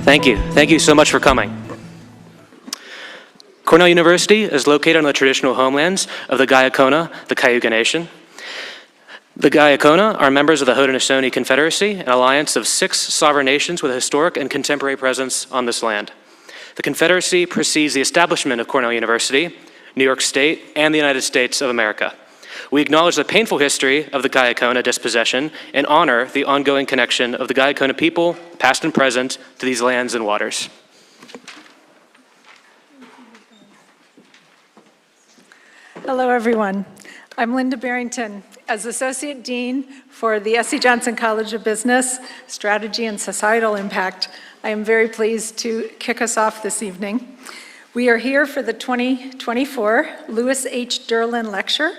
Thank you. Thank you so much for coming. Cornell University is located on the traditional homelands of the Guayacona, the Cayuga Nation. The Guayacona are members of the Haudenosaunee Confederacy, an alliance of 6 sovereign nations with a historic and contemporary presence on this land. The Confederacy precedes the establishment of Cornell University, New York State, and the United States of America. We acknowledge the painful history of the Guayacona dispossession and honor the ongoing connection of the Guayacona people, past and present, to these lands and waters. Hello, everyone. I'm Linda Barrington. As Associate Dean for the S.C. Johnson College of Business, Strategy and Societal Impact, I am very pleased to kick us off this evening. We are here for the 2024 Lewis H. Durland Lecture,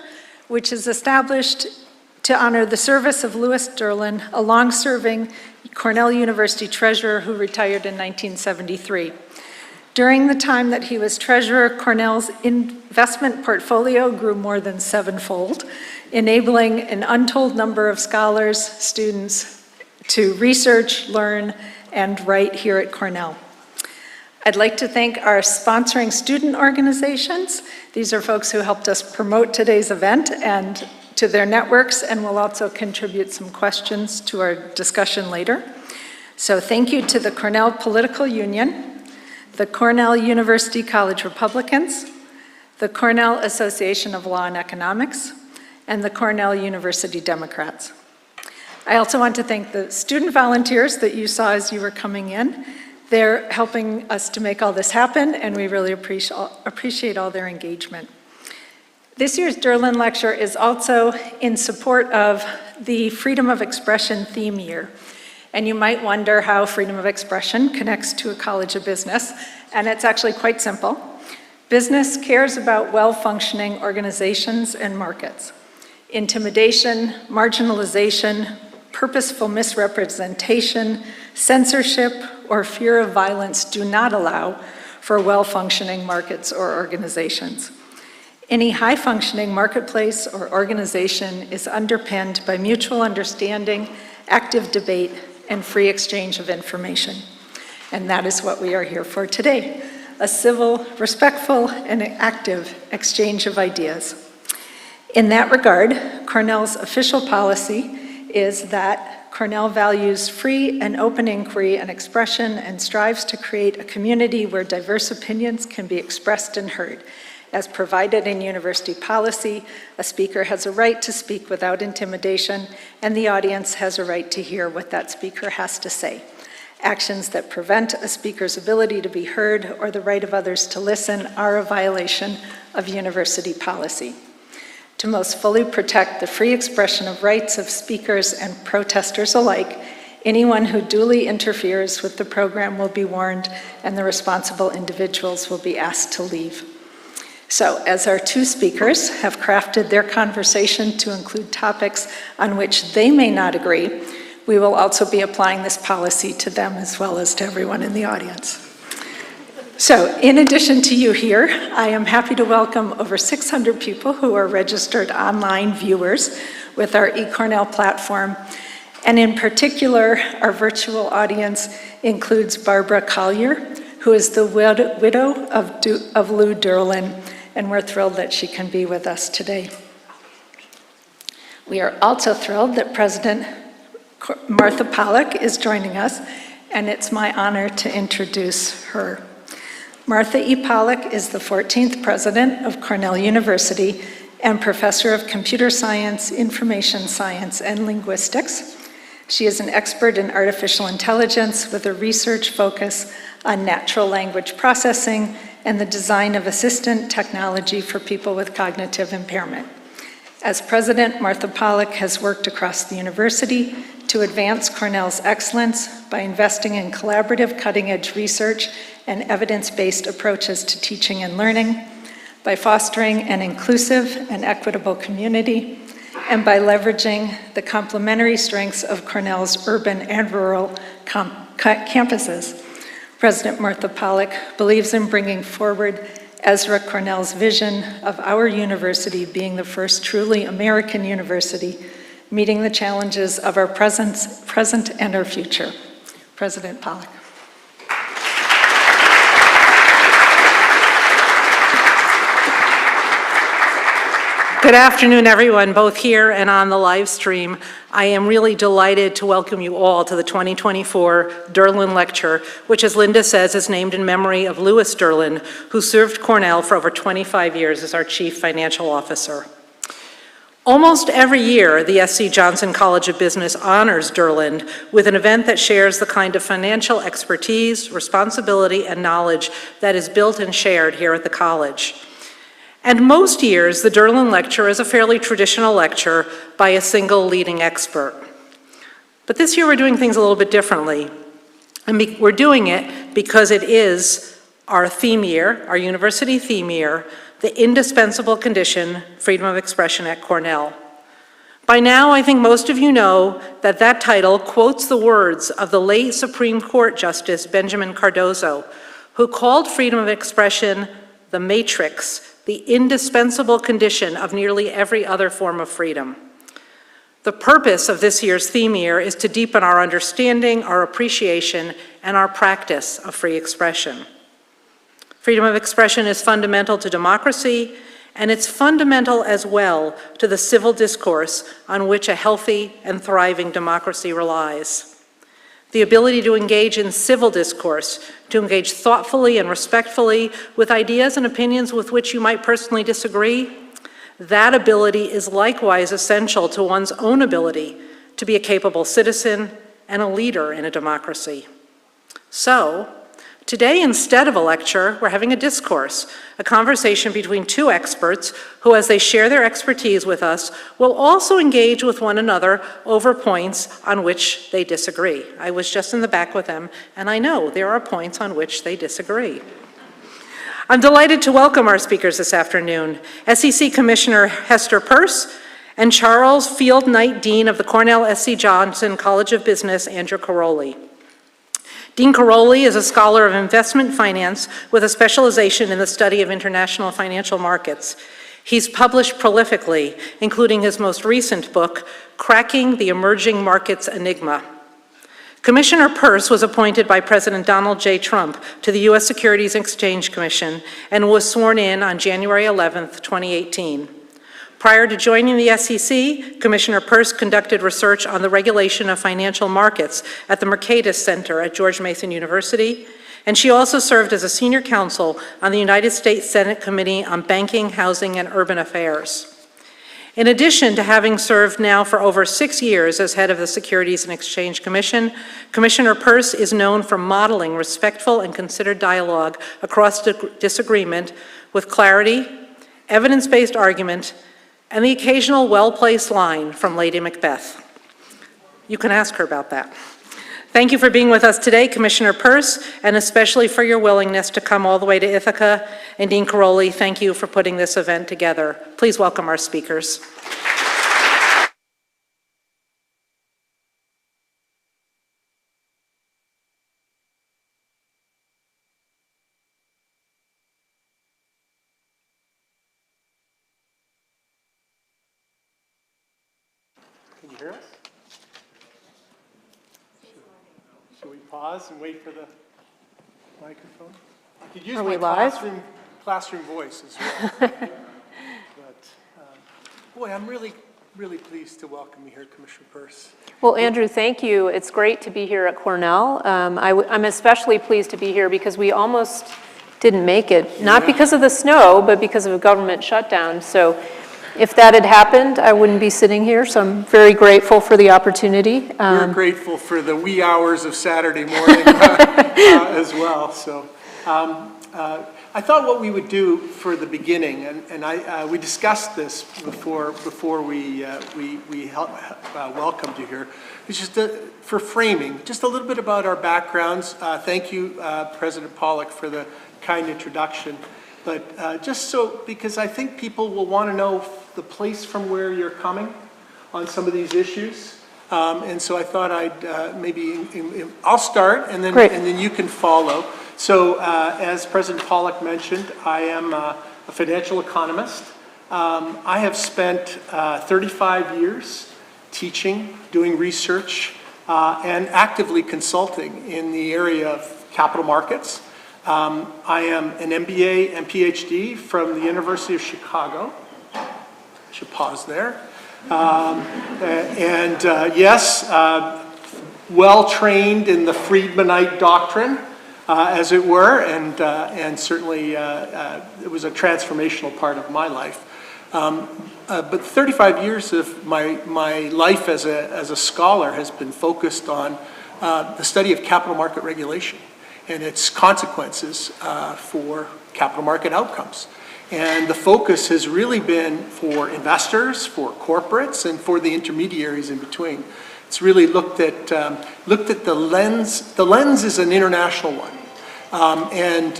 which is established to honor the service of Lewis Durland, a long-serving Cornell University treasurer who retired in 1973. During the time that he was treasurer, Cornell's investment portfolio grew more than 7-fold, enabling an untold number of scholars, students to research, learn, and write here at Cornell. I'd like to thank our sponsoring student organizations. These are folks who helped us promote today's event and to their networks, and will also contribute some questions to our discussion later. So thank you to the Cornell Political Union, the Cornell University College Republicans, the Cornell Association of Law and Economics, and the Cornell University Democrats. I also want to thank the student volunteers that you saw as you were coming in. They're helping us to make all this happen, and we really appreciate all their engagement. This year's Durland Lecture is also in support of the Freedom of Expression theme year. And you might wonder how freedom of expression connects to a College of Business, and it's actually quite simple. Business cares about well-functioning organizations and markets. Intimidation, marginalization, purposeful misrepresentation, censorship, or fear of violence do not allow for well-functioning markets or organizations. Any high-functioning marketplace or organization is underpinned by mutual understanding, active debate, and free exchange of information. And that is what we are here for today, a civil, respectful, and active exchange of ideas. In that regard, Cornell's official policy is that Cornell values free and open inquiry and expression and strives to create a community where diverse opinions can be expressed and heard. As provided in university policy, a speaker has a right to speak without intimidation, and the audience has a right to hear what that speaker has to say. Actions that prevent a speaker's ability to be heard or the right of others to listen are a violation of university policy. To most fully protect the free expression of rights of speakers and protesters alike, anyone who duly interferes with the program will be warned, and the responsible individuals will be asked to leave. So, as our 2 speakers have crafted their conversation to include topics on which they may not agree, we will also be applying this policy to them as well as to everyone in the audience. So, in addition to you here, I am happy to welcome over 600 people who are registered online viewers with our eCornell platform. And in particular, our virtual audience includes Barbara Collier, who is the widow of Lou Durland, and we're thrilled that she can be with us today. We are also thrilled that President Martha Pollack is joining us, and it's my honor to introduce her. Martha E. Pollack is the 14th president of Cornell University and professor of computer science, information science, and linguistics. She is an expert in artificial intelligence with a research focus on natural language processing and the design of assistant technology for people with cognitive impairment. As president, Martha Pollack has worked across the university to advance Cornell's excellence by investing in collaborative cutting-edge research and evidence-based approaches to teaching and learning, by fostering an inclusive and equitable community, and by leveraging the complementary strengths of Cornell's urban and rural campuses. President Martha Pollack believes in bringing forward Ezra Cornell's vision of our university being the first truly American university, meeting the challenges of our present and our future. President Pollack. Good afternoon, everyone, both here and on the live stream. I am really delighted to welcome you all to the 2024 Durland Lecture, which, as Linda says, is named in memory of Louis Durland, who served Cornell for over 25 years as our Chief Financial Officer. Almost every year, the SC Johnson College of Business honors Durland with an event that shares the kind of financial expertise, responsibility, and knowledge that is built and shared here at the college. And most years, the Durland Lecture is a fairly traditional lecture by a single leading expert. But this year we're doing things a little bit differently. And we're doing it because it is our theme year, our university theme year, the indispensable condition, freedom of expression at Cornell. By now, I think most of you know that that title quotes the words of the late Supreme Court Justice Benjamin Cardozo, who called freedom of expression the matrix, the indispensable condition of nearly every other form of freedom. The purpose of this year's theme year is to deepen our understanding, our appreciation, and our practice of free expression. Freedom of expression is fundamental to democracy, and it's fundamental as well to the civil discourse on which a healthy and thriving democracy relies. The ability to engage in civil discourse, to engage thoughtfully and respectfully with ideas and opinions with which you might personally disagree, that ability is likewise essential to one's own ability to be a capable citizen and a leader in a democracy. So, today, instead of a lecture, we're having a discourse, a conversation between two experts who, as they share their expertise with us, will also engage with one another over points on which they disagree. I was just in the back with them, and I know there are points on which they disagree. I'm delighted to welcome our speakers this afternoon, SEC Commissioner Hester Peirce and Charles Field Knight Dean of the Cornell SC Johnson College of Business, Andrew Karolyi. Dean Karolyi is a scholar of investment finance with a specialization in the study of international financial markets. He's published prolifically, including his most recent book, Cracking the Emerging Markets Enigma. Commissioner Peirce was appointed by President Donald J. Trump to the U.S. Securities and Exchange Commission and was sworn in on January 11, 2018. Prior to joining the SEC, Commissioner Peirce conducted research on the regulation of financial markets at the Mercatus Center at George Mason University, and she also served as a senior counsel on the United States Senate Committee on Banking, Housing, and Urban Affairs. In addition to having served now for over 6 years as head of the Securities and Exchange Commission, Commissioner Peirce is known for modeling respectful and considered dialogue across disagreement with clarity, evidence-based argument, and the occasional well-placed line from Lady Macbeth. You can ask her about that. Thank you for being with us today, Commissioner Peirce, and especially for your willingness to come all the way to Ithaca. And Dean Karolyi, thank you for putting this event together. Please welcome our speakers. Can you hear us? Should we pause and wait for the microphone? You could use my classroom voice as well. But, boy, I'm really pleased to welcome you here, Commissioner Peirce. Well, Andrew, thank you. It's great to be here at Cornell. I'm especially pleased to be here because we almost didn't make it, not because of the snow, but because of a government shutdown. So if that had happened, I wouldn't be sitting here, so I'm very grateful for the opportunity. We're grateful for the wee hours of Saturday morning as well. So I thought what we would do for the beginning, and we discussed this before we welcomed you here, is just for framing, just a little bit about our backgrounds. Thank you, President Pollack, for the kind introduction. But just so, because I think people will want to know the place from where you're coming on some of these issues. And so I thought I'd I'll start and then you can follow. So as President Pollack mentioned, I am a financial economist. I have spent 35 years teaching, doing research, and actively consulting in the area of capital markets. I am an MBA and PhD from the University of Chicago. should pause there. Yes, well-trained in the Friedmanite doctrine, as it were, and certainly it was a transformational part of my life. But 35 years of my life as a scholar has been focused on the study of capital market regulation and its consequences for capital market outcomes. And the focus has really been for investors, for corporates, and for the intermediaries in between. It's really looked at the lens. The lens is an international one. And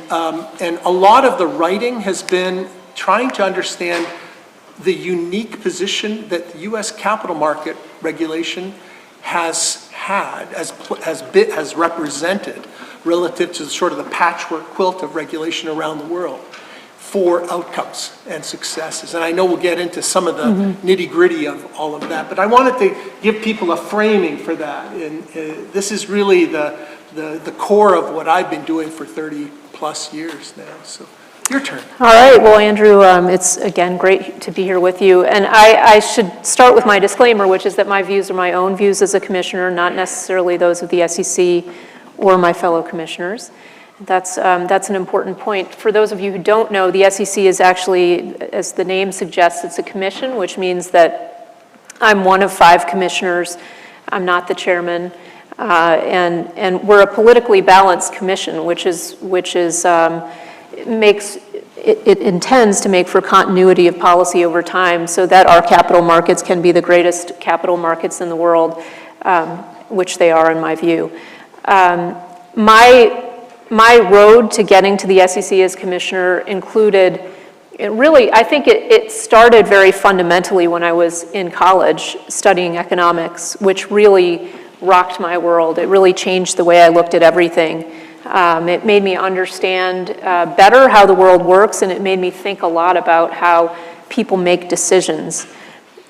a lot of the writing has been trying to understand the unique position that the U.S. capital market regulation has had, has represented relative to sort of the patchwork quilt of regulation around the world for outcomes and successes. And I know we'll get into some of the nitty-gritty of all of that, but I wanted to give people a framing for that. And this is really the core of what I've been doing for 30 plus years now. So your turn. All right, well, Andrew, it's again great to be here with you. And I should start with my disclaimer, which is that my views are my own views as a commissioner, not necessarily those of the SEC or my fellow commissioners. That's an important point. For those of you who don't know, the SEC is actually, as the name suggests, it's a commission, which means that I'm one of 5 commissioners. I'm not the chairman, and we're a politically balanced commission, which intends to make for continuity of policy over time, so that our capital markets can be the greatest capital markets in the world, which they are in my view. My road to getting to the SEC as commissioner included, I think it started very fundamentally when I was in college studying economics, which really rocked my world. It really changed the way I looked at everything. It made me understand better how the world works, and it made me think a lot about how people make decisions.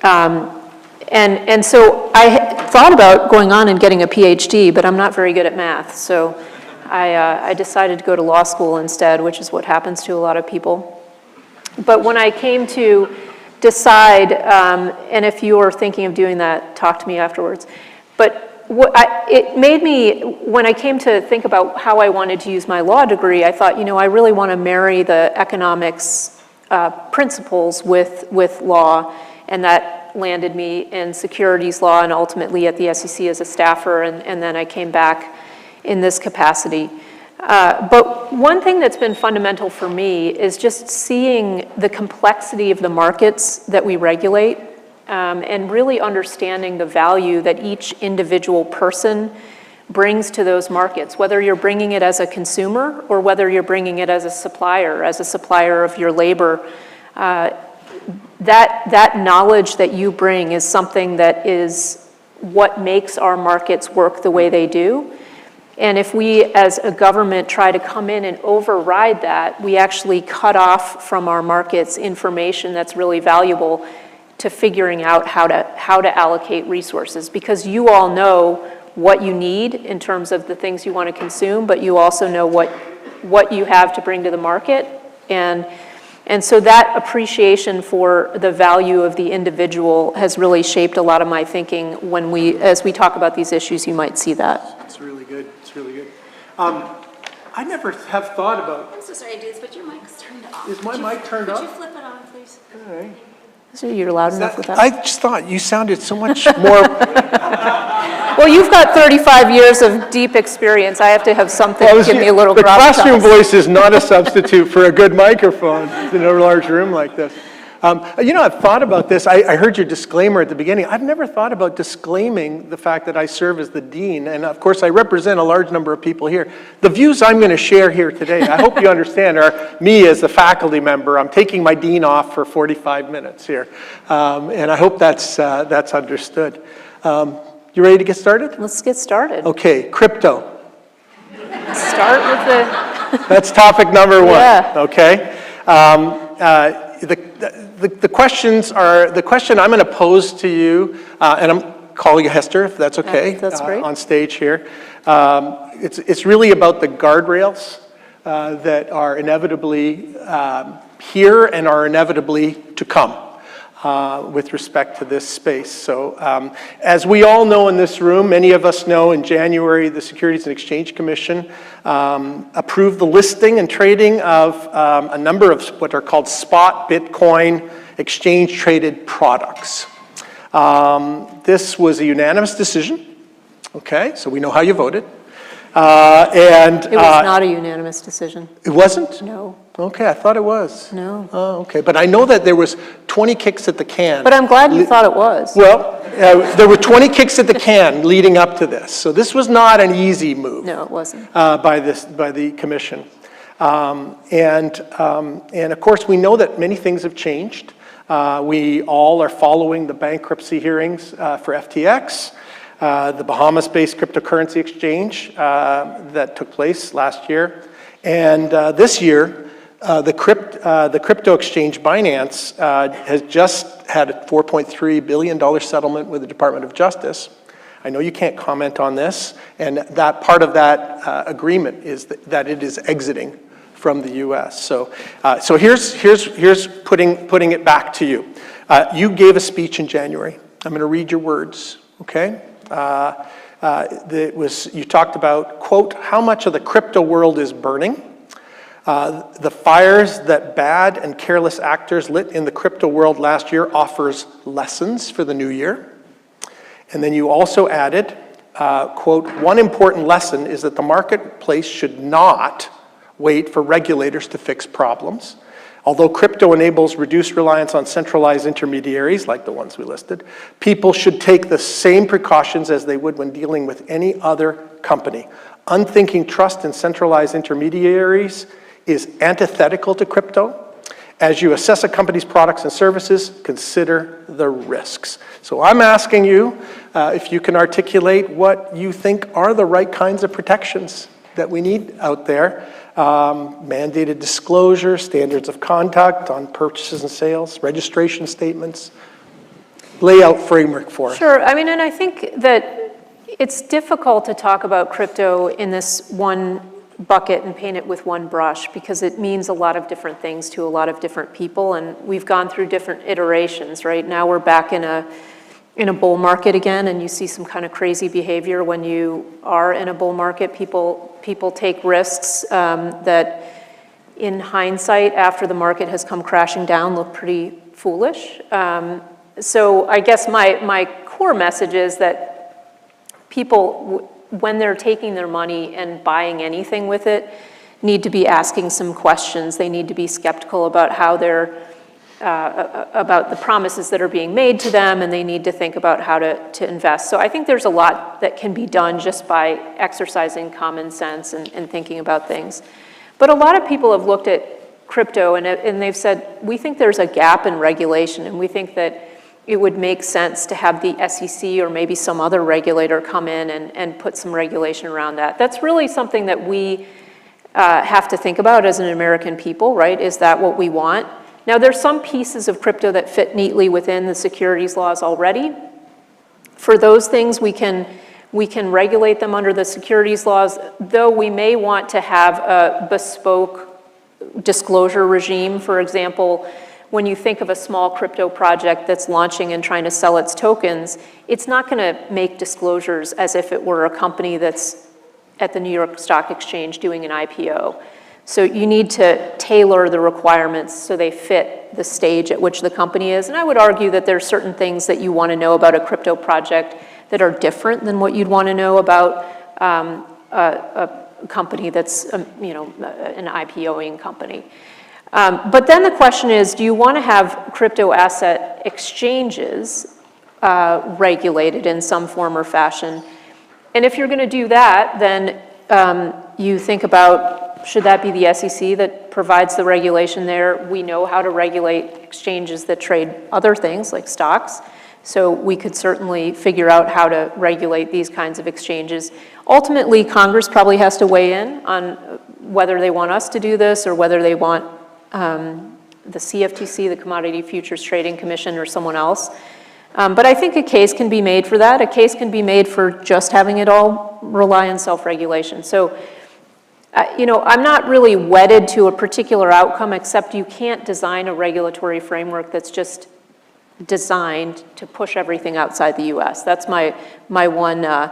And so I thought about going on and getting a PhD, but I'm not very good at math, so I decided to go to law school instead, which is what happens to a lot of people. But when I came to decide, and if you are thinking of doing that, talk to me afterwards. But it made me, when I came to think about how I wanted to use my law degree, I thought, I really want to marry the economics principles with law, and that landed me in securities law and ultimately at the SEC as a staffer, and then I came back in this capacity. But one thing that's been fundamental for me is just seeing the complexity of the markets that we regulate, and really understanding the value that each individual person brings to those markets, whether you're bringing it as a consumer or whether you're bringing it as a supplier of your labor. That knowledge that you bring is something that is what makes our markets work the way they do. And if we as a government try to come in and override that, we actually cut off from our markets information that's really valuable to figuring out how to allocate resources. Because you all know what you need in terms of the things you want to consume, but you also know what you have to bring to the market. And so that appreciation for the value of the individual has really shaped a lot of my thinking as we talk about these issues, you might see that. It's really good, it's really good. I never have thought about... I'm so sorry, dudes, but your mic's turned off. Is my mic turned off? Could you flip it on, please? All right. So you're loud enough with that? I just thought you sounded so much more... Well, you've got 35 years of deep experience. I have to have something to give me a little The gravitas. classroom voice is not a substitute for a good microphone in a large room like this. I've thought about this. I heard your disclaimer at the beginning. I've never thought about disclaiming the fact that I serve as the dean, and of course I represent a large number of people here. The views I'm going to share here today, I hope you understand, are me as a faculty member. I'm taking my dean off for 45 minutes here, and I hope that's understood. You ready to get started? Let's get started. Okay, crypto. Start with the... That's topic number 1. Yeah. Okay. The question I'm going to pose to you, and I'm calling you Hester, if that's okay. That's great. On stage here. It's really about the guardrails that are inevitably here and are inevitably to come. with respect to this space. So as we all know in this room, many of us know, in January, the Securities and Exchange Commission approved the listing and trading of a number of what are called spot Bitcoin exchange-traded products. This was a unanimous decision, okay? So we know how you voted. It was not a unanimous decision. It wasn't? No. Okay, I thought it was. No. Oh, okay, but I know that there was 20 kicks at the can. But I'm glad you thought it was. Well, there were 20 kicks at the can leading up to this, so this was not an easy move. No, it wasn't. By the commission, and of course we know that many things have changed. We all are following the bankruptcy hearings for FTX. The Bahamas-based cryptocurrency exchange that took place last year. And this year, the crypto exchange Binance has just had a $4.3 billion settlement with the Department of Justice. I know you can't comment on this, and that part of that agreement is that it is exiting from the U.S. So here's putting it back to you. You gave a speech in January. I'm going to read your words, okay? You talked about, quote, how much of the crypto world is burning, the fires that bad and careless actors lit in the crypto world last year offers lessons for the new year. And then you also added, quote, one important lesson is that the marketplace should not wait for regulators to fix problems. Although crypto enables reduced reliance on centralized intermediaries, like the ones we listed, people should take the same precautions as they would when dealing with any other company. Unthinking trust in centralized intermediaries is antithetical to crypto. As you assess a company's products and services, consider the risks. So I'm asking you if you can articulate what you think are the right kinds of protections that we need out there. Mandated disclosure, standards of conduct on purchases and sales, registration statements, layout framework for us. Sure, I mean, and I think that it's difficult to talk about crypto in this one bucket and paint it with one brush because it means a lot of different things to a lot of different people, and we've gone through different iterations, right? Now we're back in a bull market again, and you see some kind of crazy behavior when you are in a bull market. People take risks that in hindsight, after the market has come crashing down, look pretty foolish. So I guess my core message is that people, when they're taking their money and buying anything with it, need to be asking some questions. They need to be skeptical about how they're about the promises that are being made to them, and they need to think about how to invest. So I think there's a lot that can be done just by exercising common sense and thinking about things. But a lot of people have looked at crypto and they've said, we think there's a gap in regulation, and we think that it would make sense to have the SEC or maybe some other regulator come in and put some regulation around that. That's really something that we have to think about as an American people, right? Is that what we want? Now, there's some pieces of crypto that fit neatly within the securities laws already. For those things, we can regulate them under the securities laws, though we may want to have a bespoke disclosure regime. For example, when you think of a small crypto project that's launching and trying to sell its tokens, it's not going to make disclosures as if it were a company that's at the New York Stock Exchange doing an IPO. So you need to tailor the requirements so they fit the stage at which the company is. And I would argue that there are certain things that you want to know about a crypto project that are different than what you'd want to know about a company that's, an IPOing company. But then the question is, do you want to have crypto asset exchanges regulated in some form or fashion? And if you're going to do that, then you think about, should that be the SEC that provides the regulation there? We know how to regulate exchanges that trade other things like stocks. So we could certainly figure out how to regulate these kinds of exchanges. Ultimately, Congress probably has to weigh in on whether they want us to do this or whether they want the CFTC, the Commodity Futures Trading Commission, or someone else. But I think a case can be made for that. A case can be made for just having it all rely on self-regulation. So, I'm not really wedded to a particular outcome, except you can't design a regulatory framework that's just designed to push everything outside the US. That's my one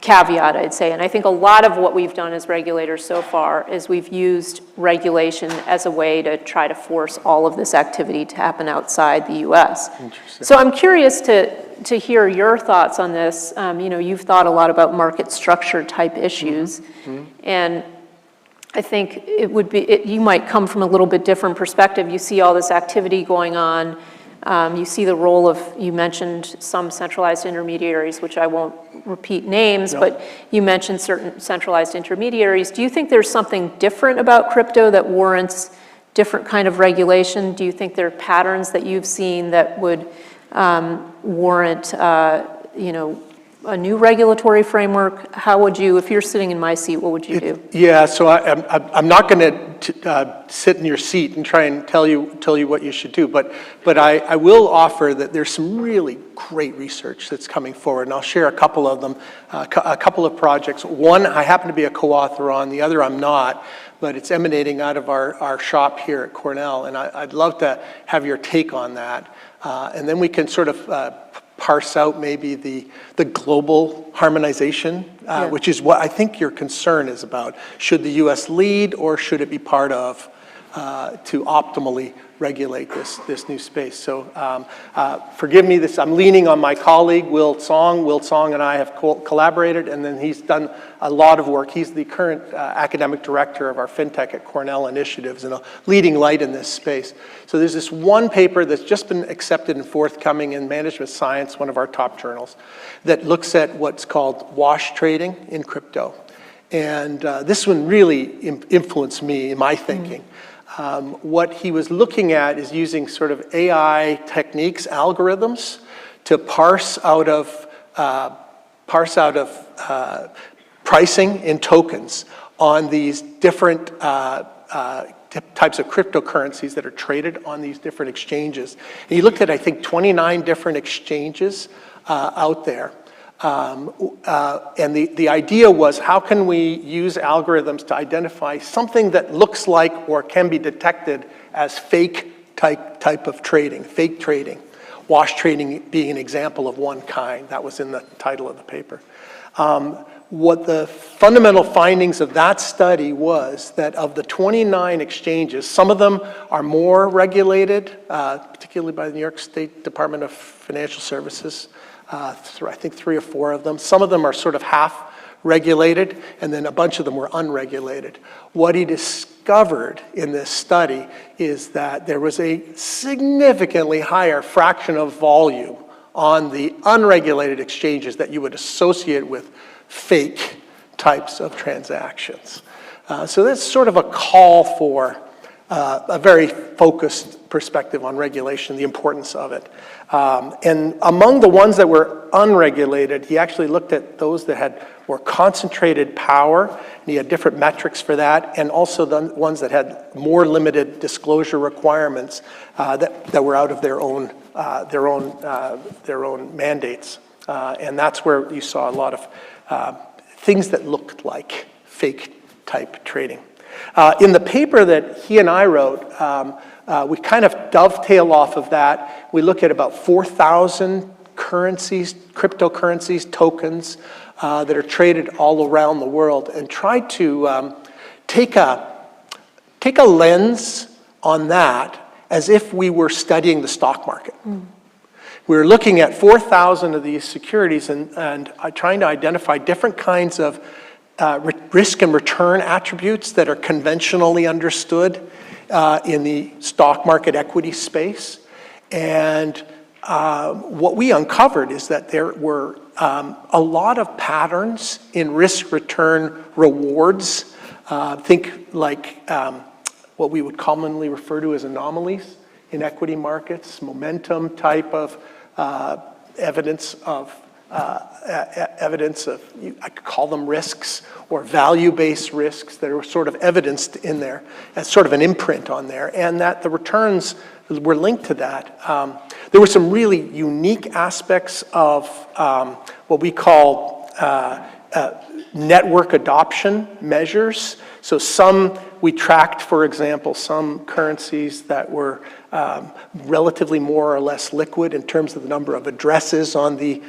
caveat, I'd say. And I think a lot of what we've done as regulators so far is we've used regulation as a way to try to force all of this activity to happen outside the US. So I'm curious to hear your thoughts on this. You've thought a lot about market structure type issues. And I think you might come from a little bit different perspective. You see all this activity going on. You see the role of, you mentioned some centralized intermediaries, which I won't repeat names, but you mentioned certain centralized intermediaries. Do you think there's something different about crypto that warrants different kind of regulation? Do you think there are patterns that you've seen that would warrant, a new regulatory framework? How would you, if you're sitting in my seat, what would you do? Yeah, so I'm not going to sit in your seat and try and tell you what you should do, but I will offer that there's some really great research that's coming forward, and I'll share a couple of them, a couple of projects. One I happen to be a co-author on, the other I'm not, but it's emanating out of our shop here at Cornell, and I'd love to have your take on that. And then we can sort of parse out maybe the global harmonization, which is what I think your concern is about. Should the U.S. lead, or should it be part of to optimally regulate this new space? So forgive me, I'm leaning on my colleague, Will Song. Will Song and I have collaborated, and then he's done a lot of work. He's the current academic director of our FinTech at Cornell initiatives and a leading light in this space. So there's this one paper that's just been accepted and forthcoming in Management Science, one of our top journals, that looks at what's called wash trading in crypto. And this one really influenced me in my thinking. What he was looking at is using sort of AI techniques, algorithms, to parse out of pricing in tokens on these different types of cryptocurrencies that are traded on these different exchanges. And he looked at, I think, 29 different exchanges out there. And the idea was, how can we use algorithms to identify something that looks like or can be detected as fake type of trading, fake trading. Wash trading being an example of one kind. That was in the title of the paper. What the fundamental findings of that study was that of the 29 exchanges, some of them are more regulated, particularly by the New York State Department of Financial Services. I think 3 or 4 of them. Some of them are sort of half regulated, and then a bunch of them were unregulated. What he discovered in this study is that there was a significantly higher fraction of volume on the unregulated exchanges that you would associate with fake types of transactions. So that's sort of a call for a very focused perspective on regulation, the importance of it. And among the ones that were unregulated, he actually looked at those that had more concentrated power, and he had different metrics for that, and also the ones that had more limited disclosure requirements that were out of their own mandates. And that's where you saw a lot of things that looked like fake type trading. In the paper that he and I wrote, we kind of dovetail off of that. We look at about 4,000 currencies, cryptocurrencies, tokens that are traded all around the world, and try to take a lens on that as if we were studying the stock market. We were looking at 4,000 of these securities and trying to identify different kinds of risk and return attributes that are conventionally understood in the stock market equity space. And what we uncovered is that there were a lot of patterns in risk-return rewards. Think like what we would commonly refer to as anomalies in equity markets, momentum type of evidence of, I could call them risks, or value-based risks that are sort of evidenced in there as sort of an imprint on there, and that the returns were linked to that. There were some really unique aspects of what we call network adoption measures. So some, we tracked, for example, some currencies that were relatively more or less liquid in terms of the number of addresses on the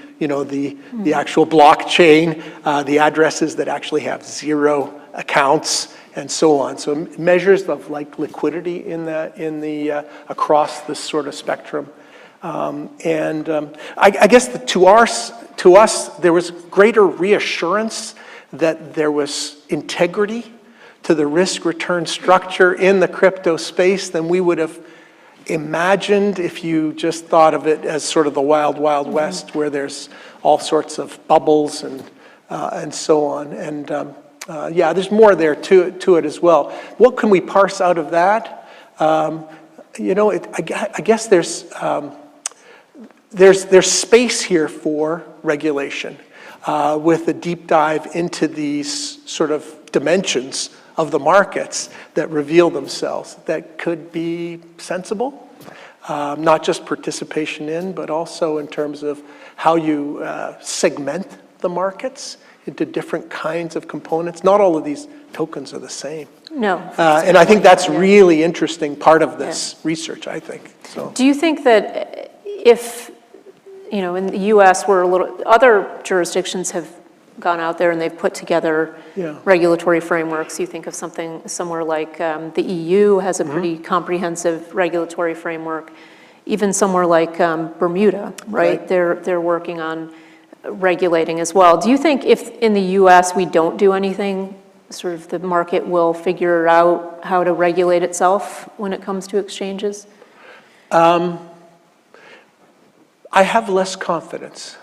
actual blockchain, the addresses that actually have 0 accounts, and so on. So measures of like liquidity in the across this sort of spectrum. I guess to us, there was greater reassurance that there was integrity to the risk-return structure in the crypto space than we would have imagined if you just thought of it as sort of the wild, wild west, where there's all sorts of bubbles and so on. And yeah, there's more there to it as well. What can we parse out of that? I guess there's space here for regulation with a deep dive into these sort of dimensions of the markets that reveal themselves that could be sensible, not just participation in, but also in terms of how you segment the markets into different kinds of components. Not all of these tokens are the same. No. And I think that's really interesting part of this research, I think. So. Do you think that if, in the US, other jurisdictions have gone out there and they've put together regulatory frameworks. You think of somewhere like the EU has a pretty comprehensive regulatory framework. Even somewhere like Bermuda, right? They're working on regulating as well. Do you think if in the US we don't do anything, sort of the market will figure out how to regulate itself when it comes to exchanges? I have less confidence.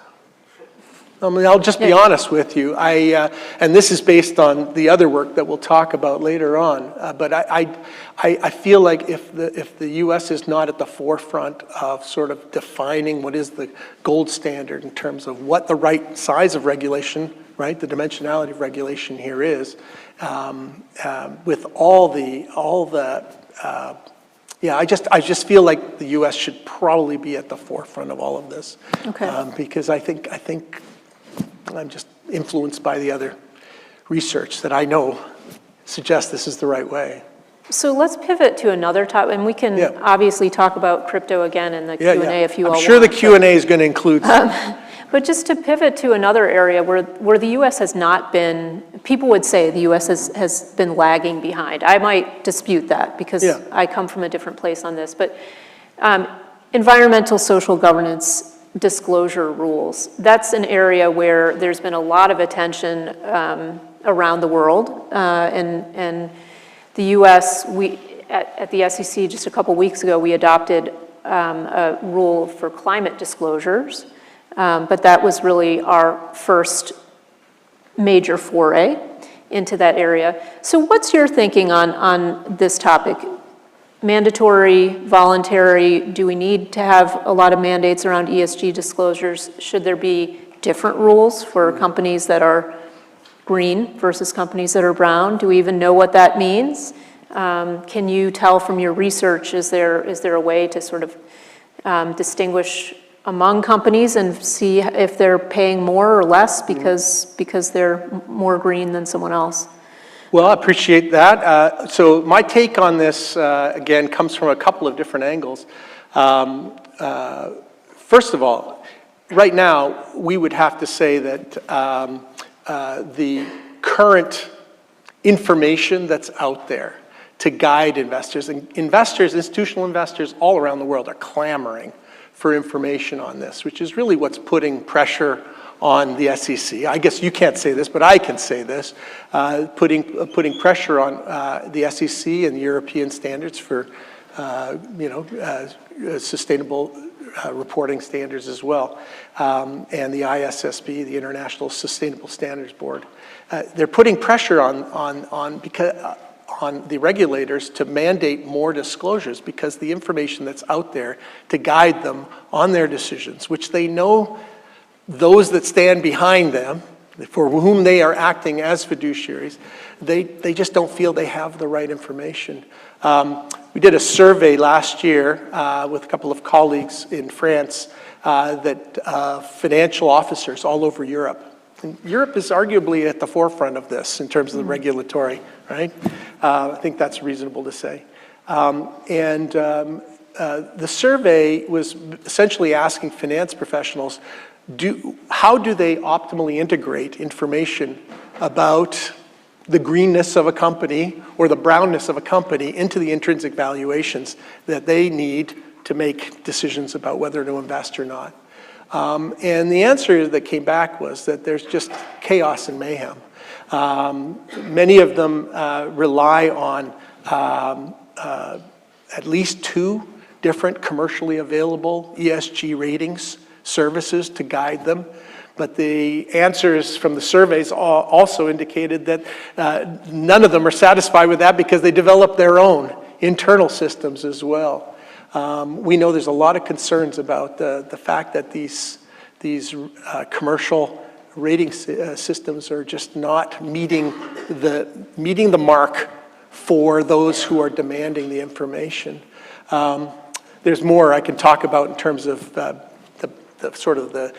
I mean, I'll just be honest with you. And this is based on the other work that we'll talk about later on. But I feel like if the U.S. is not at the forefront of sort of defining what is the gold standard in terms of what the right size of regulation, right, the dimensionality of regulation here is, with I just feel like the U.S. should probably be at the forefront of all of this. Okay. Because I think I'm just influenced by the other research that I know suggests this is the right way. So let's pivot to another topic, and we can obviously talk about crypto again in the Q&A if you all want. I'm sure the Q&A is going to include but just to pivot to another area where the U.S. has not been, people would say the U.S. has been lagging behind. I might dispute that because I come from a different place on this. But environmental social governance disclosure rules, that's an area where there's been a lot of attention around the world. And the U.S., at the SEC just a couple weeks ago, we adopted a rule for climate disclosures. But that was really our first major foray into that area. So what's your thinking on this topic? Mandatory, voluntary, do we need to have a lot of mandates around ESG disclosures? Should there be different rules for companies that are green versus companies that are brown? Do we even know what that means? Can you tell from your research, is there a way to sort of distinguish among companies and see if they're paying more or less because they're more green than someone else? Well, I appreciate that. So my take on this, again, comes from a couple of different angles. First of all, right now, we would have to say that the current information that's out there to guide investors, and institutional investors all around the world are clamoring for information on this, which is really what's putting pressure on the SEC. I guess you can't say this, but I can say this, putting pressure on the SEC and the European standards for, sustainable reporting standards as well, and the ISSB, the International Sustainable Standards Board. They're putting pressure on the regulators to mandate more disclosures because the information that's out there to guide them on their decisions, which they know those that stand behind them, for whom they are acting as fiduciaries, they just don't feel they have the right information. We did a survey last year with a couple of colleagues in France that financial officers all over Europe, And Europe is arguably at the forefront of this in terms of the regulatory, right? I think that's reasonable to say. The survey was essentially asking finance professionals, how do they optimally integrate information about the greenness of a company or the brownness of a company into the intrinsic valuations that they need to make decisions about whether to invest or not. And the answer that came back was that there's just chaos and mayhem. Many of them rely on at least 2 different commercially available ESG ratings services to guide them. But the answers from the surveys also indicated that none of them are satisfied with that because they develop their own internal systems as well. We know there's a lot of concerns about the fact that these commercial rating systems are just not meeting the mark for those who are demanding the information. There's more I can talk about in terms of the sort of the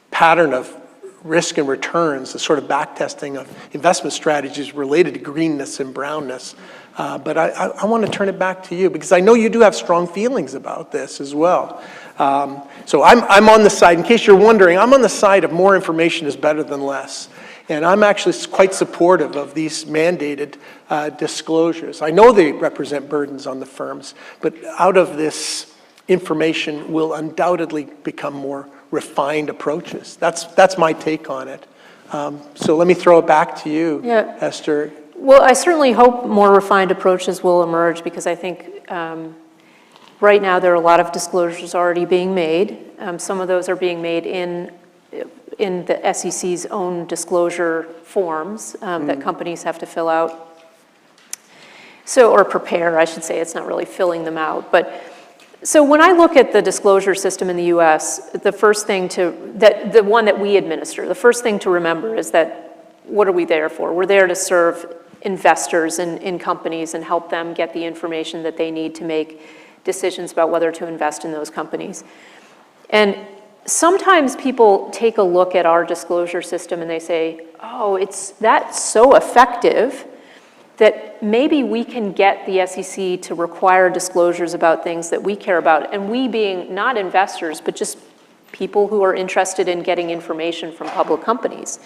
pattern of risk and returns, the sort of backtesting of investment strategies related to greenness and brownness. But I want to turn it back to you because I know you do have strong feelings about this as well. So I'm on the side, in case you're wondering, I'm on the side of more information is better than less. And I'm actually quite supportive of these mandated disclosures. I know they represent burdens on the firms, but out of this information will undoubtedly become more refined approaches. That's my take on it. So let me throw it back to you, Hester. Well, I certainly hope more refined approaches will emerge because I think right now there are a lot of disclosures already being made. Some of those are being made in the SEC's own disclosure forms that companies have to fill out. Or prepare, I should say. It's not really filling them out. So when I look at the disclosure system in the US, the first thing the one that we administer, the first thing to remember is that what are we there for? We're there to serve investors in companies and help them get the information that they need to make decisions about whether to invest in those companies. And sometimes people take a look at our disclosure system and they say, oh, that's so effective that maybe we can get the SEC to require disclosures about things that we care about, and we being not investors, but just people who are interested in getting information from public companies.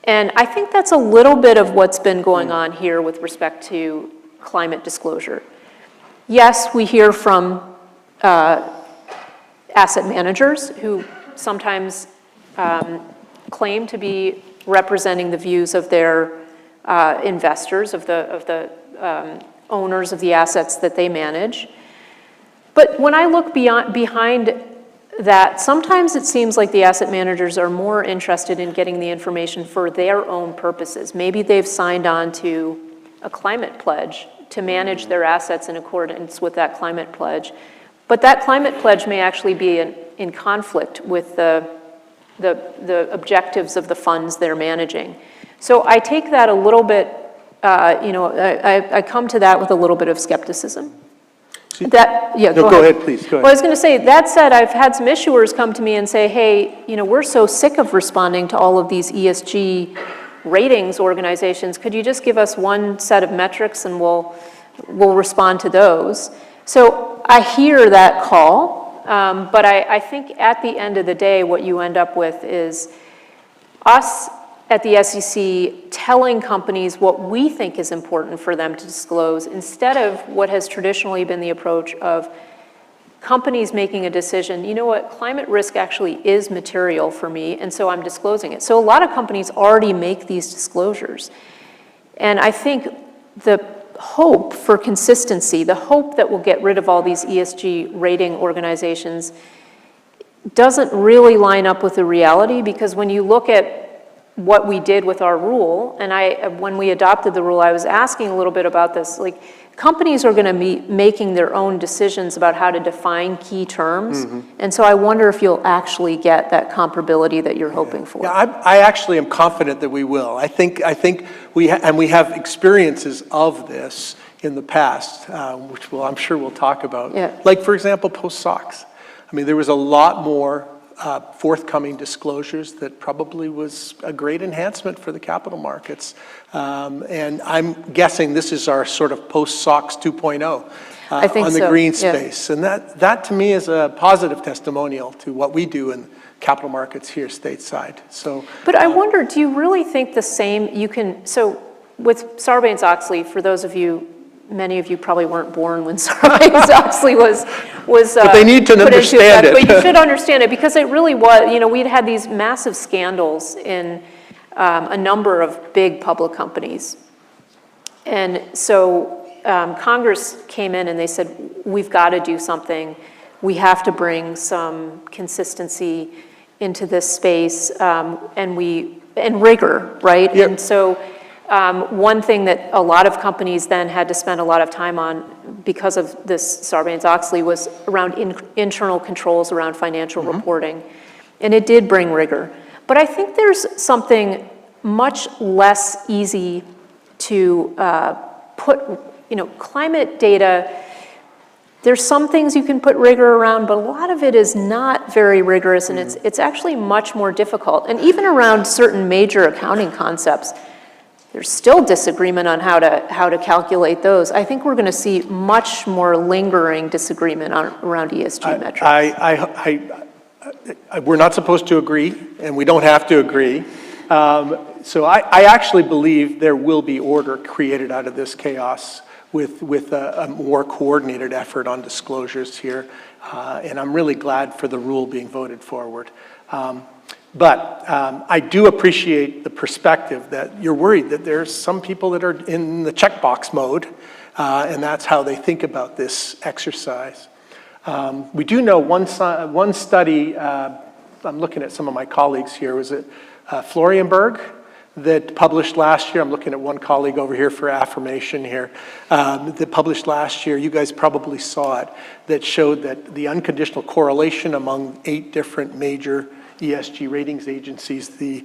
And I think that's a little bit of what's been going on here with respect to climate disclosure. Yes, we hear from asset managers who sometimes claim to be representing the views of their investors, of the owners of the assets that they manage. But when I look behind that, sometimes it seems like the asset managers are more interested in getting the information for their own purposes. Maybe they've signed on to a climate pledge to manage their assets in accordance with that climate pledge. But that climate pledge may actually be in conflict with the objectives of the funds they're managing. So I take that a little bit, I come to that with a little bit of skepticism. Go ahead, please. Go ahead. Well, I was going to say, that said, I've had some issuers come to me and say, hey, we're so sick of responding to all of these ESG ratings organizations. Could you just give us one set of metrics and we'll respond to those? So I hear that call, but I think at the end of the day, what you end up with is us at the SEC telling companies what we think is important for them to disclose instead of what has traditionally been the approach of companies making a decision, you know what, climate risk actually is material for me, and so I'm disclosing it. So a lot of companies already make these disclosures. And I think the hope for consistency, the hope that we'll get rid of all these ESG rating organizations doesn't really line up with the reality, because when you look at what we did with our rule, and when we adopted the rule, I was asking a little bit about this, like companies are going to be making their own decisions about how to define key terms, and so I wonder if you'll actually get that comparability that you're hoping for. Yeah, I actually am confident that we will. I think we have experiences of this in the past, which I'm sure we'll talk about. Yeah. Like, for example, post-SOX. I mean, there was a lot more forthcoming disclosures that probably was a great enhancement for the capital markets. And I'm guessing this is our sort of post-SOX 2.0 I think on the so, green yeah. space. And that to me is a positive testimonial to what we do in capital markets here stateside. So, But I wonder, do you really think the same, so with Sarbanes-Oxley, for those of you, many of you probably weren't born when Sarbanes-Oxley was but they need to put into understand effect, it. But you should understand it, because it really was, we'd had these massive scandals in a number of big public companies. And so Congress came in and they said, we've got to do something. We have to bring some consistency into this space and rigor, right? Yep. And so one thing that a lot of companies then had to spend a lot of time on because of this Sarbanes-Oxley was around internal controls around financial reporting. And it did bring rigor. But I think there's something much less easy to put, climate data. There's some things you can put rigor around, but a lot of it is not very rigorous, and it's actually much more difficult. And even around certain major accounting concepts, there's still disagreement on how to calculate those. I think we're going to see much more lingering disagreement around ESG metrics. We're not supposed to agree, and we don't have to agree. So I actually believe there will be order created out of this chaos with a more coordinated effort on disclosures here. And I'm really glad for the rule being voted forward. But I do appreciate the perspective that you're worried that there's some people that are in the checkbox mode, and that's how they think about this exercise. We do know one study, I'm looking at some of my colleagues here, was it Florianberg that published last year? I'm looking at one colleague over here for affirmation here, that published last year, you guys probably saw it, that showed that the unconditional correlation among 8 different major ESG ratings agencies, the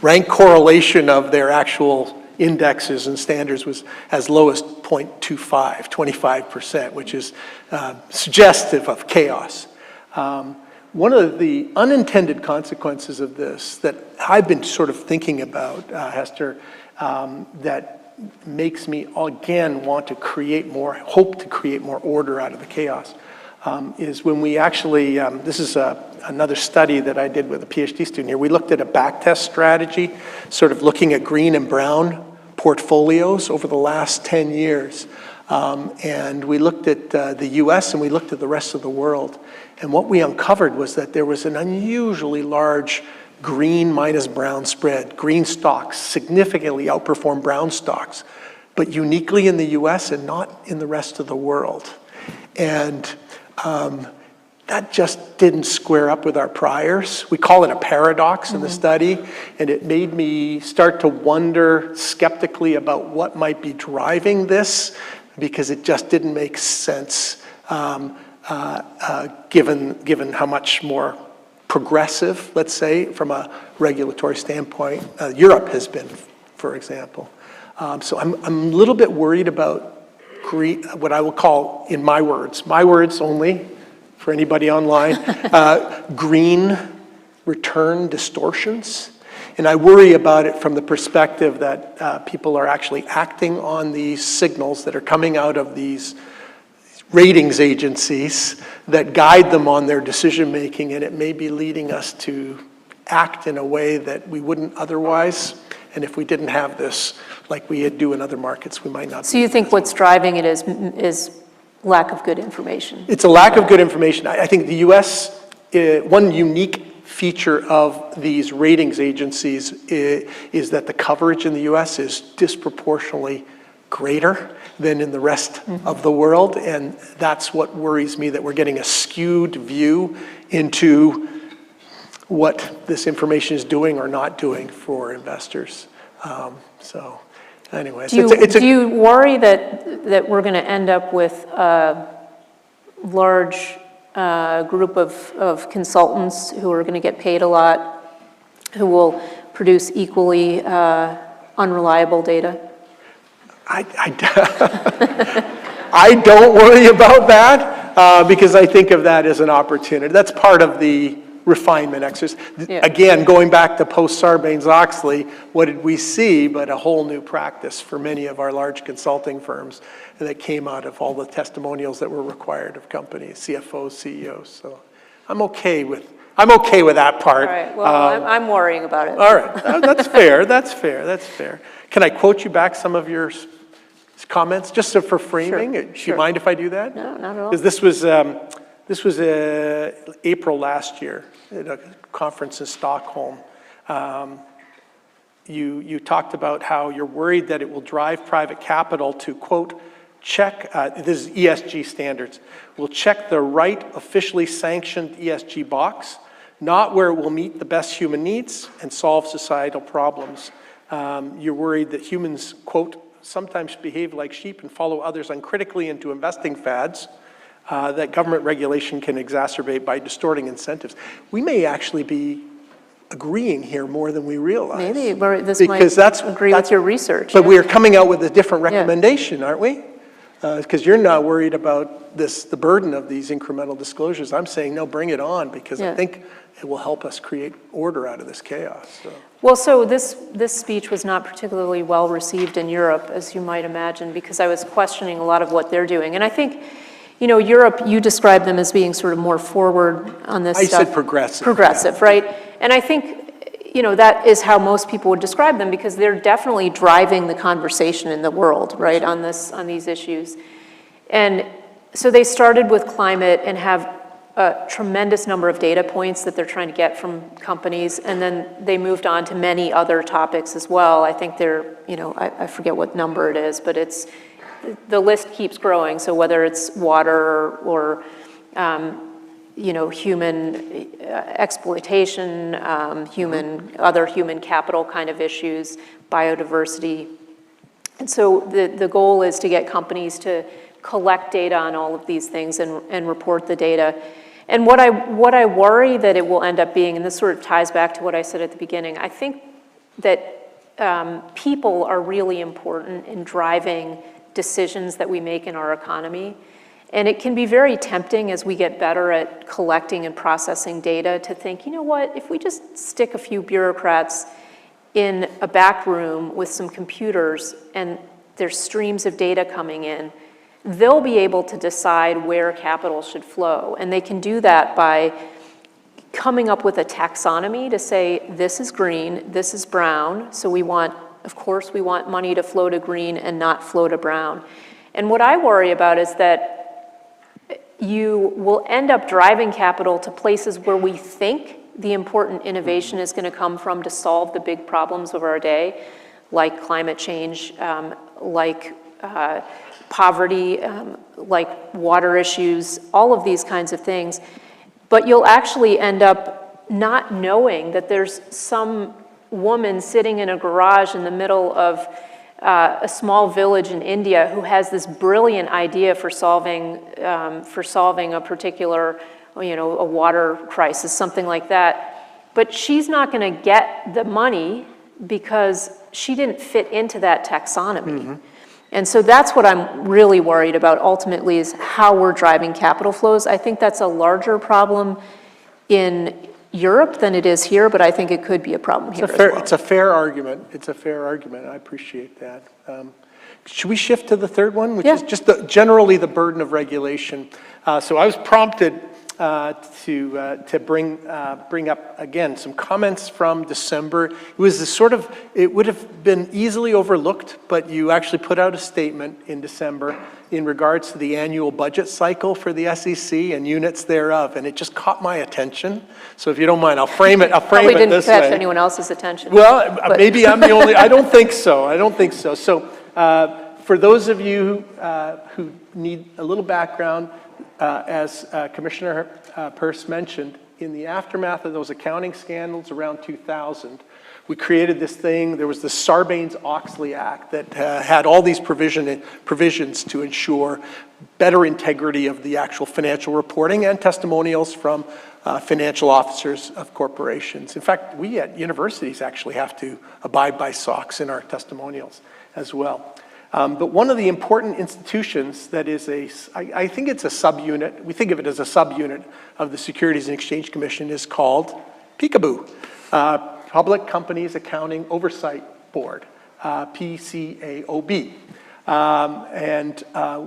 rank correlation of their actual indexes and standards was as low as 0.25, 25%, which is suggestive of chaos. One of the unintended consequences of this that I've been sort of thinking about, Hester, that makes me again want to hope to create more order out of the chaos, is when we actually, this is another study that I did with a PhD student here. We looked at a backtest strategy, sort of looking at green and brown portfolios over the last 10 years. And we looked at the US and we looked at the rest of the world. And what we uncovered was that there was an unusually large green minus brown spread. Green stocks significantly outperform brown stocks, but uniquely in the US and not in the rest of the world. And that just didn't square up with our priors. We call it a paradox in the study, and it made me start to wonder skeptically about what might be driving this, because it just didn't make sense given how much more progressive, let's say, from a regulatory standpoint, Europe has been, for example. So I'm a little bit worried about what I will call, in my words only, for anybody online, green return distortions. And I worry about it from the perspective that people are actually acting on these signals that are coming out of these ratings agencies that guide them on their decision making, and it may be leading us to act in a way that we wouldn't otherwise. And if we didn't have this, like we do in other markets, we might not. So you think what's driving it is lack of good information? It's a lack of good information. I think the US, one unique feature of these ratings agencies is that the coverage in the US is disproportionately greater than in the rest of the world. And that's what worries me, that we're getting a skewed view into what this information is doing or not doing for investors. So anyways, do you worry that we're going to end up with a large group of consultants who are going to get paid a lot, who will produce equally unreliable data? I don't worry about that because I think of that as an opportunity. That's part of the refinement exercise. Yeah. Again, going back to post-Sarbanes-Oxley, what did we see but a whole new practice for many of our large consulting firms that came out of all the testimonials that were required of companies, CFOs, CEOs. So I'm okay with that part. All right, well, I'm worrying about it. All right, that's fair, that's fair, that's fair. Can I quote you back some of your comments, just so for framing? Sure, Do sure. you mind if I do that? No, not at all. Because this was April last year at a conference in Stockholm. You talked about how you're worried that it will drive private capital to, quote, check, this is ESG standards, will check the right officially sanctioned ESG box, not where it will meet the best human needs and solve societal problems. You're worried that humans, quote, sometimes behave like sheep and follow others uncritically into investing fads that government regulation can exacerbate by distorting incentives. We may actually be agreeing here more than we realize. Maybe this because might agree with your research. But yeah. we're coming out with a different recommendation, aren't we? Because you're not worried about the burden of these incremental disclosures. I'm saying, no, bring it on, because I think it will help us create order out of this chaos. So. Well, so this speech was not particularly well received in Europe, as you might imagine, because I was questioning a lot of what they're doing. And I think, you know, Europe, you described them as being sort of more forward on this stuff. I said progressive. Progressive, right? And I think, you know, that is how most people would describe them, because they're definitely driving the conversation in the world, right, on these issues. And so they started with climate and have a tremendous number of data points that they're trying to get from companies, and then they moved on to many other topics as well. I think they're, you know, I forget what number it is, but the list keeps growing. So whether it's water or you know, human exploitation, other human capital kind of issues, biodiversity. And so the goal is to get companies to collect data on all of these things and report the data. And what I worry that it will end up being, and this sort of ties back to what I said at the beginning, I think that people are really important in driving decisions that we make in our economy. And it can be very tempting as we get better at collecting and processing data to think, you know what, if we just stick a few bureaucrats in a back room with some computers and there's streams of data coming in, they'll be able to decide where capital should flow. And they can do that by coming up with a taxonomy to say, this is green, this is brown, so we want, of course, we want money to flow to green and not flow to brown. And what I worry about is that you will end up driving capital to places where we think the important innovation is going to come from to solve the big problems of our day, like climate change, like poverty, like water issues, all of these kinds of things. But you'll actually end up not knowing that there's some woman sitting in a garage in the middle of a small village in India who has this brilliant idea for solving a particular, you know, a water crisis, something like that. But she's not going to get the money because she didn't fit into that taxonomy. Mm-hmm. And so that's what I'm really worried about ultimately, is how we're driving capital flows. I think that's a larger problem in Europe than it is here, but I think it could be a problem here as well. It's a fair argument. It's a fair argument. I appreciate that. Should we shift to the third one, which is just generally the burden of regulation? So I was prompted to bring up again some comments from December. It was a sort of, it would have been easily overlooked, but you actually put out a statement in December in regards to the annual budget cycle for the SEC and units thereof, and it just caught my attention. So if you don't mind, I'll frame it this way. Probably didn't catch anyone else's attention. Well, maybe I'm the only, I don't think so. So for those of you who need a little background, as Commissioner Peirce mentioned, in the aftermath of those accounting scandals around 2000, we created this thing. There was the Sarbanes-Oxley Act that had all these provisions to ensure better integrity of the actual financial reporting and testimonials from financial officers of corporations. In fact, we at universities actually have to abide by SOX in our testimonials as well. But one of the important institutions that is I think it's a subunit, we think of it as a subunit of the Securities and Exchange Commission, is called PCAOB, Public Companies Accounting Oversight Board, PCAOB.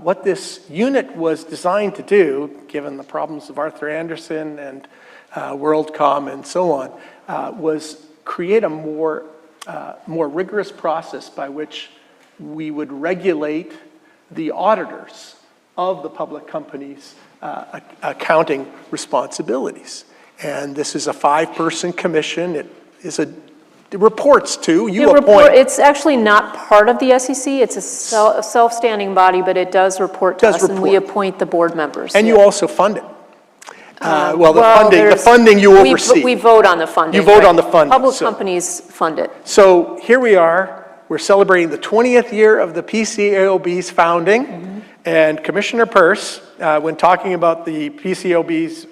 What this unit was designed to do, given the problems of Arthur Andersen and WorldCom and so on, was create a more rigorous process by which we would regulate the auditors of the public companies' accounting responsibilities. And this is a 5-person commission. It reports to, you appoint. It's actually not part of the SEC. It's a self-standing body, but it does report to us, and we appoint the board members. And you also fund it. The funding you oversee. We vote on the funding. You vote on the funding. Public companies fund it. So here we are. We're celebrating the 20th year of the PCAOB's founding. And Commissioner Peirce, when talking about the PCAOB's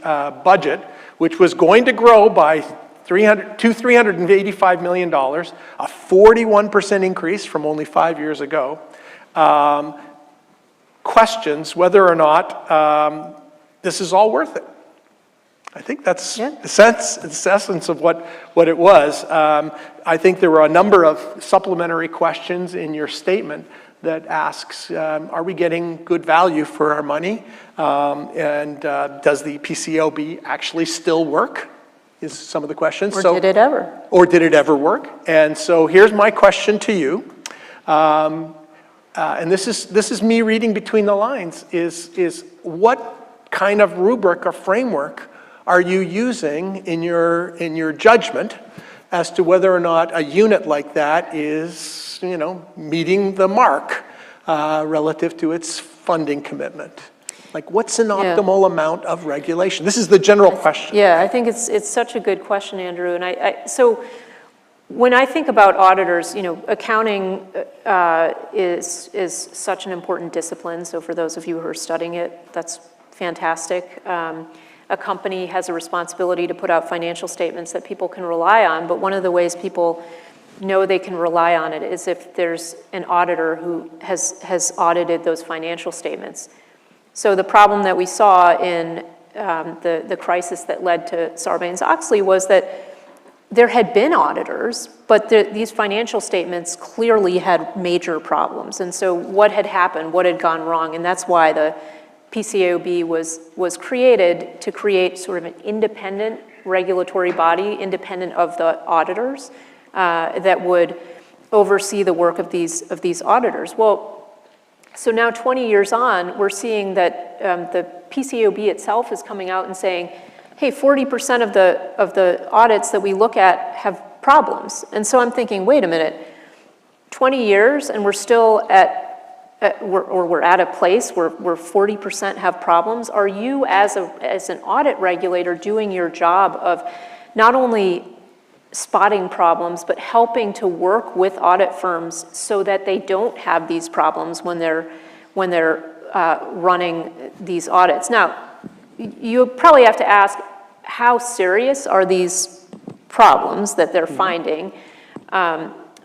budget, which was going to grow by $385 million, a 41% increase from only 5 years ago, questions whether or not this is all worth it. I think that's the essence of what it was. I think there were a number of supplementary questions in your statement that asks, are we getting good value for our money? And does the PCAOB actually still work? Is some of the questions. Or did it ever? Or did it ever work? And so here's my question to you. And this is me reading between the lines, is what kind of rubric or framework are you using in your judgment as to whether or not a unit like that is, meeting the mark relative to its funding commitment? Like, what's an optimal amount of regulation? This is the general question. Yeah, I think it's such a good question, Andrew. And so when I think about auditors, accounting is such an important discipline. So for those of you who are studying it, that's fantastic. A company has a responsibility to put out financial statements that people can rely on, but one of the ways people know they can rely on it is if there's an auditor who has audited those financial statements. So the problem that we saw in the crisis that led to Sarbanes-Oxley was that there had been auditors, but these financial statements clearly had major problems. And so what had happened, what had gone wrong, and that's why the PCAOB was created to create sort of an independent regulatory body, independent of the auditors, that would oversee the work of these auditors. Well, so now 20 years on, we're seeing that the PCAOB itself is coming out and saying, hey, 40% of the audits that we look at have problems. And so I'm thinking, wait a minute, 20 years and we're still we're at a place where 40% have problems. Are you, as an audit regulator, doing your job of not only spotting problems, but helping to work with audit firms so that they don't have these problems when they're running these audits? Now, you probably have to ask, how serious are these problems that they're finding?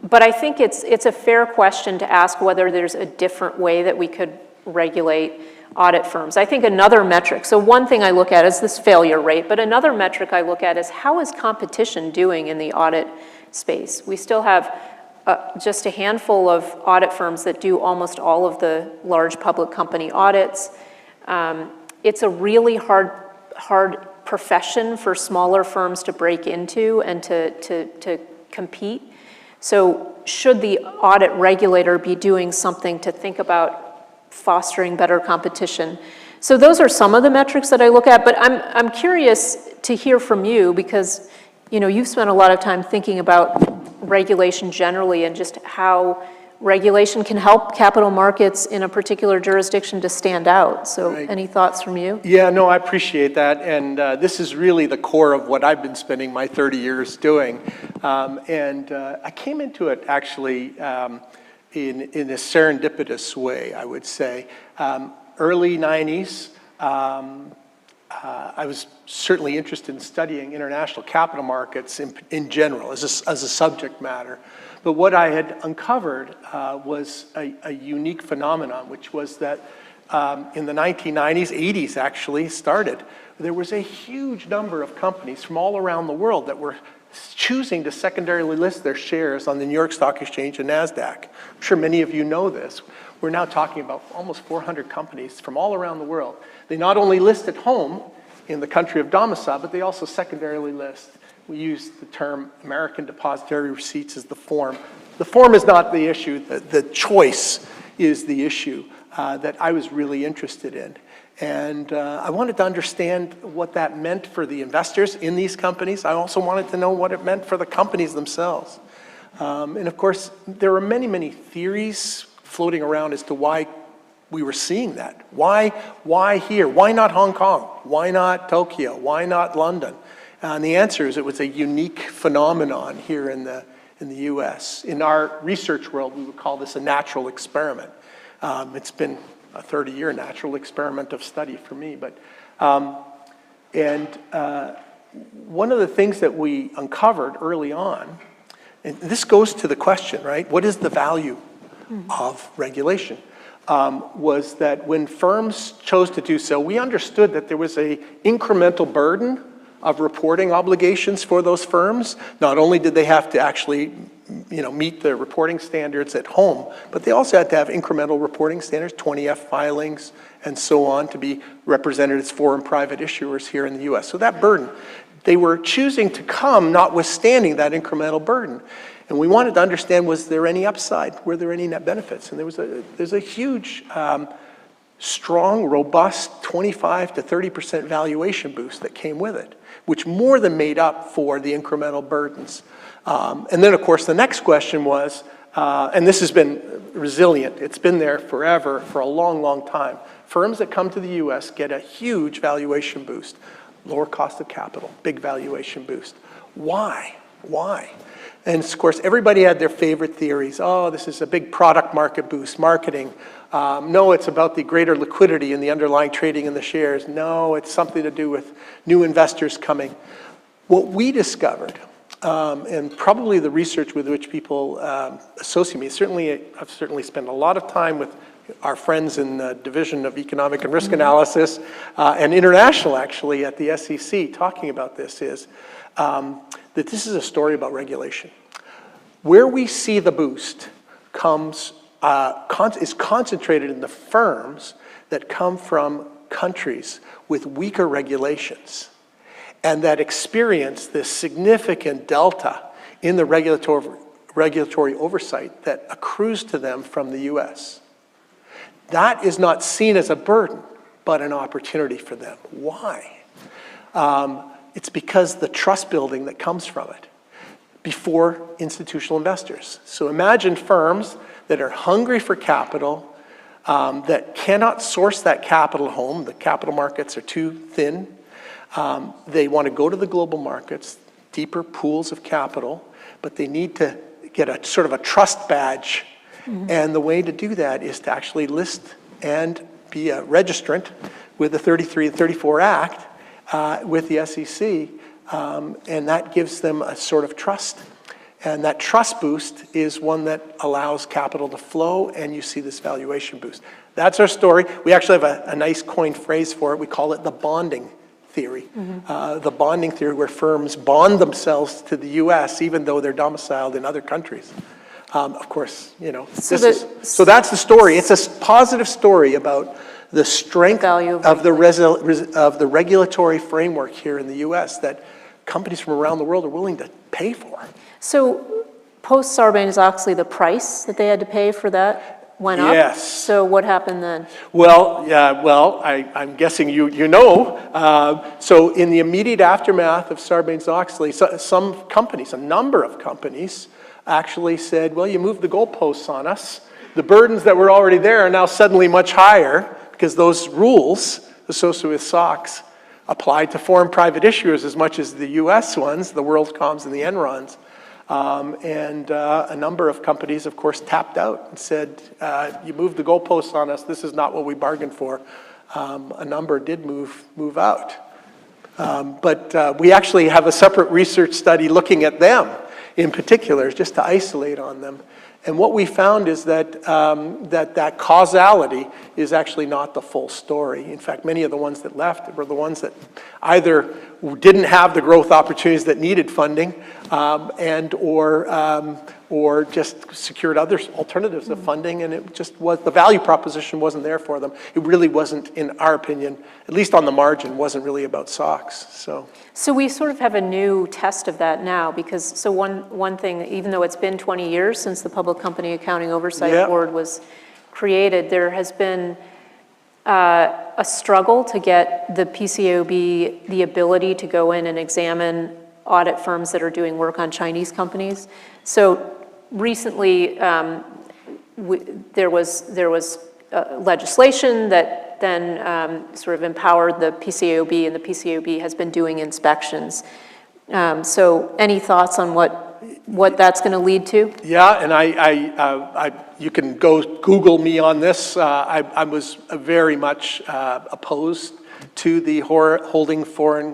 But I think it's a fair question to ask whether there's a different way that we could regulate audit firms. I think another metric, so one thing I look at is this failure rate, but another metric I look at is how is competition doing in the audit space? We still have just a handful of audit firms that do almost all of the large public company audits. It's a really hard profession for smaller firms to break into and to compete. So should the audit regulator be doing something to think about fostering better competition? So those are some of the metrics that I look at, but I'm curious to hear from you because you've spent a lot of time thinking about regulation generally and just how regulation can help capital markets in a particular jurisdiction to stand out. So any thoughts from you? Yeah, no, I appreciate that. And this is really the core of what I've been spending my 30 years doing. I came into it actually in a serendipitous way, I would say. Early 90s, I was certainly interested in studying international capital markets in general as a subject matter. But what I had uncovered was a unique phenomenon, which was that in the 1990s, 80s actually started, there was a huge number of companies from all around the world that were choosing to secondarily list their shares on the New York Stock Exchange and NASDAQ. I'm sure many of you know this. We're now talking about almost 400 companies from all around the world. They not only list at home in the country of domicile, but they also secondarily list. We use the term American Depositary Receipts as the form. The form is not the issue, the choice is the issue that I was really interested in. And I wanted to understand what that meant for the investors in these companies. I also wanted to know what it meant for the companies themselves. And of course, there are many, many theories floating around as to why we were seeing that. Why here? Why not Hong Kong? Why not Tokyo? Why not London? And the answer is it was a unique phenomenon here in the US. In our research world, we would call this a natural experiment. It's been a 30-year natural experiment of study for me. But one of the things that we uncovered early on, and this goes to the question, right? What is the value of regulation? Was that when firms chose to do so, we understood that there was an incremental burden of reporting obligations for those firms. Not only did they have to actually meet the reporting standards at home, but they also had to have incremental reporting standards, 20F filings, and so on, to be represented as foreign private issuers here in the US. So that burden, they were choosing to come notwithstanding that incremental burden. And we wanted to understand, was there any upside? Were there any net benefits? And there's a huge, strong, robust 25 to 30% valuation boost that came with it, which more than made up for the incremental burdens. And then, of course, the next question was, and this has been resilient, it's been there forever, for a long, long time. Firms that come to the US get a huge valuation boost, lower cost of capital, big valuation boost. Why? Why? And of course, everybody had their favorite theories. Oh, this is a big product market boost, marketing. No, it's about the greater liquidity in the underlying trading in the shares. No, it's something to do with new investors coming. What we discovered, and probably the research with which people associate me, I've certainly spent a lot of time with our friends in the Division of Economic and Risk Analysis and international, actually, at the SEC talking about this, is that this is a story about regulation. Where we see the boost is concentrated in the firms that come from countries with weaker regulations and that experience this significant delta in the regulatory oversight that accrues to them from the US. That is not seen as a burden, but an opportunity for them. Why? It's because the trust building that comes from it before institutional investors. So imagine firms that are hungry for capital, that cannot source that capital home. The capital markets are too thin. They want to go to the global markets, deeper pools of capital, but they need to get a sort of a trust badge. And the way to do that is to actually list and be a registrant with the 33 and 34 Act with the SEC, and that gives them a sort of trust. And that trust boost is one that allows capital to flow, and you see this valuation boost. That's our story. We actually have a nice coined phrase for it. We call it the bonding theory. The bonding theory, where firms bond themselves to the US even though they're domiciled in other countries. Of course, so that's the story. It's a positive story about the strength of the regulatory framework here in the US that companies from around the world are willing to pay for. So post Sarbanes-Oxley, the price that they had to pay for that went up? Yes. So what happened then? Well, I'm guessing you know. So in the immediate aftermath of Sarbanes-Oxley, some companies, a number of companies, actually said, well, you moved the goalposts on us. The burdens that were already there are now suddenly much higher because those rules associated with SOX applied to foreign private issuers as much as the US ones, the WorldComs and the Enrons. And a number of companies, of course, tapped out and said, you moved the goalposts on us. This is not what we bargained for. a number did move out. But we actually have a separate research study looking at them in particular, just to isolate on them. And what we found is that that causality is actually not the full story. In fact, many of the ones that left were the ones that either didn't have the growth opportunities that needed funding, or just secured other alternatives of funding, and it just was, the value proposition wasn't there for them. It really wasn't, in our opinion, at least on the margin, wasn't really about SOX. So we sort of have a new test of that now, because so one thing, even though it's been 20 years since the Public Company Accounting Oversight Board was created, there has been a struggle to get the PCAOB the ability to go in and examine audit firms that are doing work on Chinese companies. So recently, there was legislation that then sort of empowered the PCAOB, and the PCAOB has been doing inspections. So any thoughts on what that's going to lead to? Yeah, and you can go Google me on this. I was very much opposed to the Holding Foreign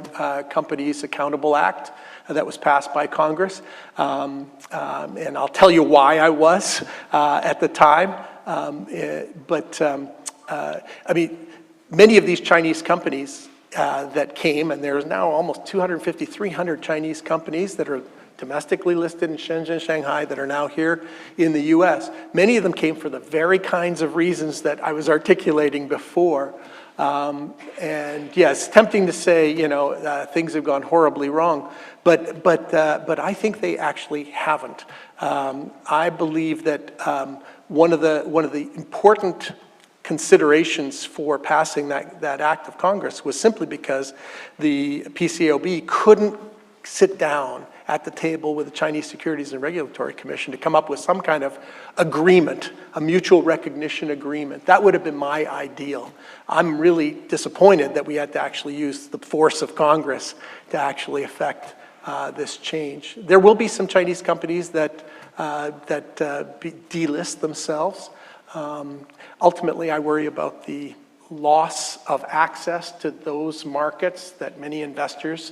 Companies Accountable Act that was passed by Congress. And I'll tell you why I was at the time. I mean, many of these Chinese companies that came, and there's now almost 250, 300 Chinese companies that are domestically listed in Shenzhen, Shanghai, that are now here in the US. Many of them came for the very kinds of reasons that I was articulating before. And yes, tempting to say, things have gone horribly wrong, but I think they actually haven't. I believe that one of the important considerations for passing that act of Congress was simply because the PCAOB couldn't sit down at the table with the Chinese Securities and Regulatory Commission to come up with some kind of agreement, a mutual recognition agreement. That would have been my ideal. I'm really disappointed that we had to actually use the force of Congress to actually affect this change. There will be some Chinese companies that delist themselves. Ultimately, I worry about the loss of access to those markets that many investors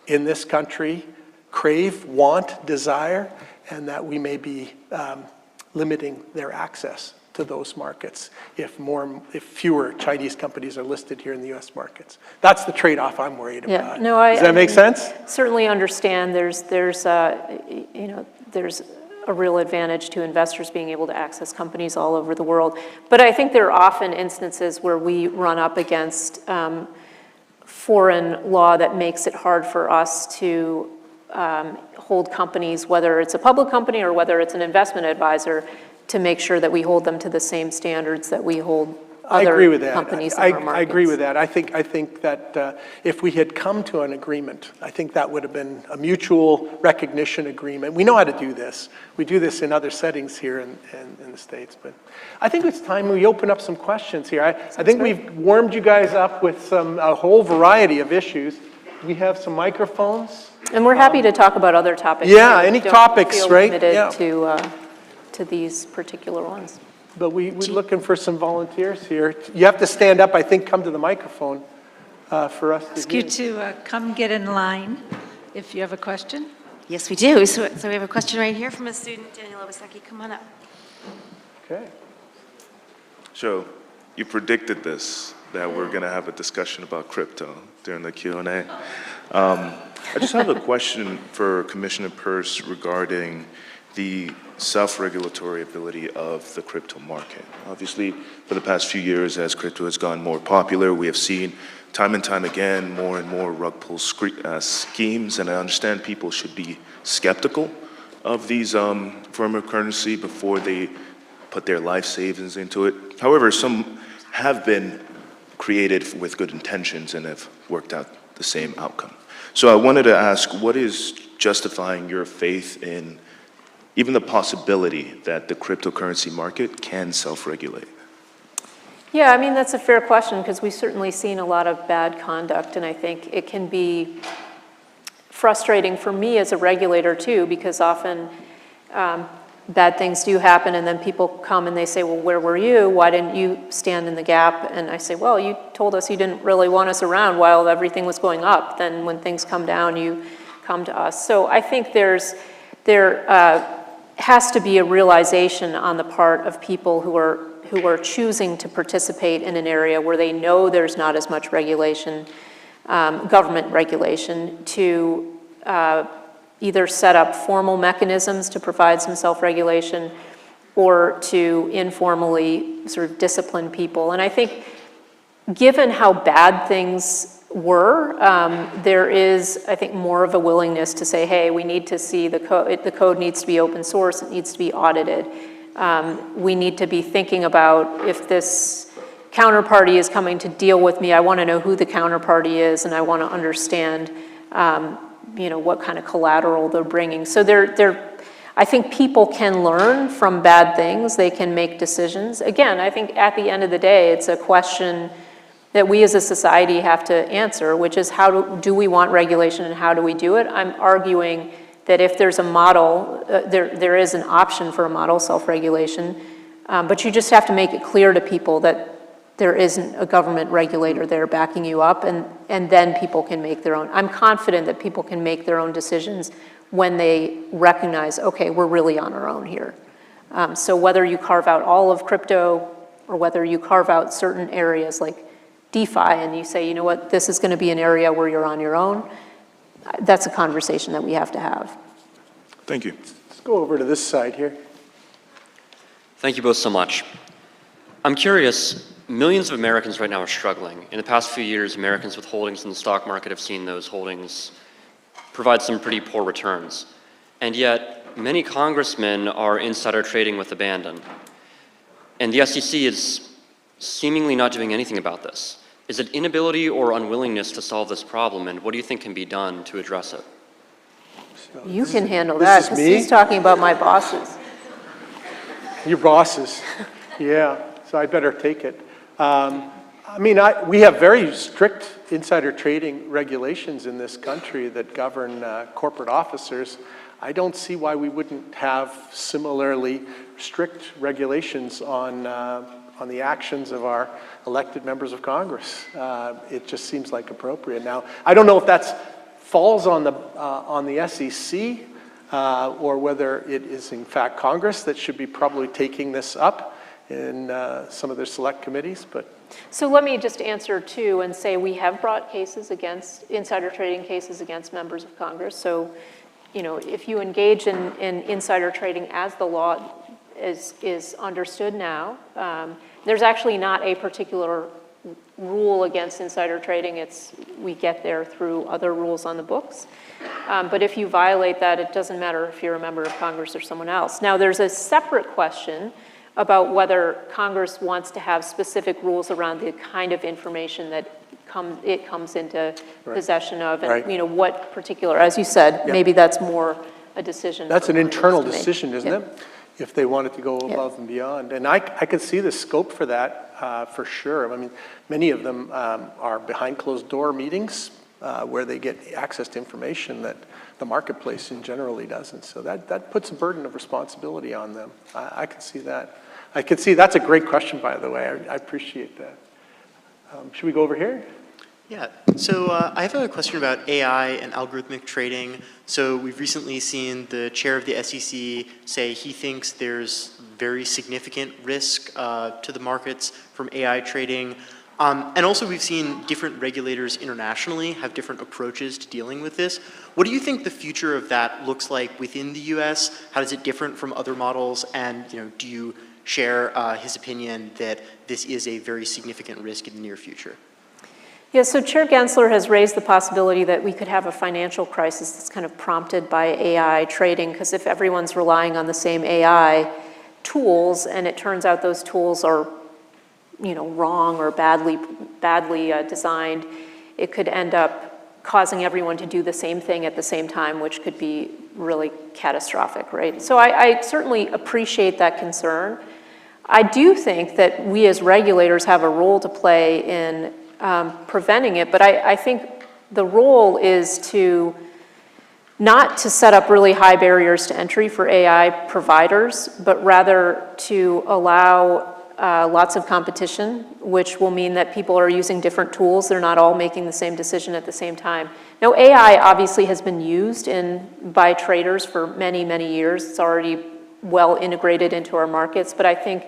in this country crave, want, desire, and that we may be limiting their access to those markets if fewer Chinese companies are listed here in the U.S. markets. That's the trade-off I'm worried about. No, Does that make sense? Certainly understand there's a real advantage to investors being able to access companies all over the world. But I think there are often instances where we run up against foreign law that makes it hard for us to hold companies, whether it's a public company or whether it's an investment advisor, to make sure that we hold them to the same standards that we hold other companies in our markets. I agree with that. I think that if we had come to an agreement, I think that would have been a mutual recognition agreement. We know how to do this. We do this in other settings here in the States. But I think it's time we open up some questions here. I think we've warmed you guys up with a whole variety of issues. We have some microphones. And we're happy to talk about other topics. Yeah, any topics, feel right? Limited to these particular ones. But we're looking for some volunteers here. You have to stand up, I think, come to the microphone for us to Ask you to come get in line if you have a question. Yes, we do. So we have a question right here from a student, Daniel Obaseki. Come on up. Okay. So you predicted this, that we're going to have a discussion about crypto during the Q&A. I just have a question for Commissioner Peirce regarding the self-regulatory ability of the crypto market. Obviously, for the past few years, as crypto has gone more popular, we have seen time and time again more and more rug pull schemes, and I understand people should be skeptical of these form of currency before they put their life savings into it. However, some have been created with good intentions and have worked out the same outcome. So I wanted to ask, what is justifying your faith in even the possibility that the cryptocurrency market can self-regulate? Yeah, I mean, that's a fair question, because we've certainly seen a lot of bad conduct, and I think it can be frustrating for me as a regulator too, because often bad things do happen, and then people come and they say, well, where were you? Why didn't you stand in the gap? And I say, well, you told us you didn't really want us around while everything was going up. Then when things come down, you come to us. So I think there has to be a realization on the part of people who are choosing to participate in an area where they know there's not as much regulation, government regulation, to either set up formal mechanisms to provide some self-regulation or to informally sort of discipline people. And I think given how bad things were, there is, I think, more of a willingness to say, hey, we need to see the code needs to be open source, it needs to be audited. We need to be thinking about if this counterparty is coming to deal with me, I want to know who the counterparty is, and I want to understand what kind of collateral they're bringing. So I think people can learn from bad things. They can make decisions. Again, I think at the end of the day, it's a question that we as a society have to answer, which is how do we want regulation and how do we do it? I'm arguing that if there's a model, there is an option for a model self-regulation, but you just have to make it clear to people that there isn't a government regulator there backing you up, and then people can make their own. I'm confident that people can make their own decisions when they recognize, okay, we're really on our own here. So whether you carve out all of crypto or whether you carve out certain areas like DeFi and you say, you know what, this is going to be an area where you're on your own, that's a conversation that we have to have. Thank you. Let's go over to this side here. Thank you both so much. I'm curious, millions of Americans right now are struggling. In the past few years, Americans with holdings in the stock market have seen those holdings provide some pretty poor returns. And yet, many congressmen are insider trading with abandon. And the SEC is seemingly not doing anything about this. Is it inability or unwillingness to solve this problem, and what do you think can be done to address it? You can handle that, because he's talking about my bosses. Your bosses, yeah, so I better take it. We have very strict insider trading regulations in this country that govern corporate officers. I don't see why we wouldn't have similarly strict regulations on the actions of our elected members of Congress. It just seems like appropriate. Now, I don't know if that falls on the SEC or whether it is in fact Congress that should be probably taking this up in some of their select committees, but. So let me just answer too and say we have brought cases against, insider trading cases against members of Congress. So, if you engage in insider trading as the law is understood now, there's actually not a particular rule against insider trading. We get there through other rules on the books. But if you violate that, it doesn't matter if you're a member of Congress or someone else. Now, there's a separate question about whether Congress wants to have specific rules around the kind of information that it comes into possession of, and what particular, as you said, maybe that's more a decision. That's an internal decision, isn't it? If they wanted to go above and beyond. And I could see the scope for that for sure. I mean, many of them are behind closed door meetings where they get access to information that the marketplace in generally doesn't. So that puts a burden of responsibility on them. I can see that. I can see, that's a great question, by the way. I appreciate that. Should we go over here? Yeah, so I have a question about AI and algorithmic trading. So we've recently seen the chair of the SEC say he thinks there's very significant risk to the markets from AI trading. And also we've seen different regulators internationally have different approaches to dealing with this. What do you think the future of that looks like within the US? How does it differ from other models? And do you share his opinion that this is a very significant risk in the near future? Yeah, so Chair Gensler has raised the possibility that we could have a financial crisis that's kind of prompted by AI trading, because if everyone's relying on the same AI tools and it turns out those tools are wrong or badly designed, it could end up causing everyone to do the same thing at the same time, which could be really catastrophic, right? So I certainly appreciate that concern. I do think that we as regulators have a role to play in preventing it, but I think the role is to not to set up really high barriers to entry for AI providers, but rather to allow lots of competition, which will mean that people are using different tools. They're not all making the same decision at the same time. Now, AI obviously has been used by traders for many, many years. It's already well integrated into our markets, but I think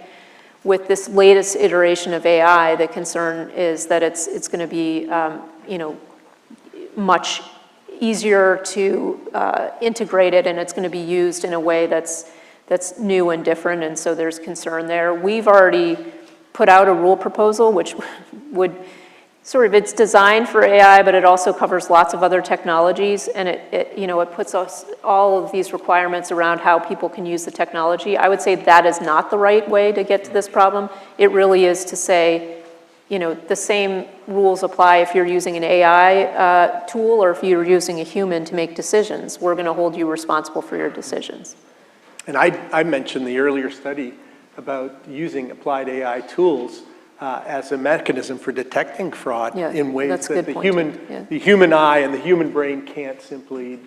with this latest iteration of AI, the concern is that it's going to be, much easier to integrate it, and it's going to be used in a way that's new and different, and so there's concern there. We've already put out a rule proposal, which would it's designed for AI, but it also covers lots of other technologies, and it puts us all of these requirements around how people can use the technology. I would say that is not the right way to get to this problem. It really is to say, the same rules apply if you're using an AI tool or if you're using a human to make decisions. We're going to hold you responsible for your decisions. And I mentioned the earlier study about using applied AI tools as a mechanism for detecting fraud in ways that the human eye and the human brain can't simply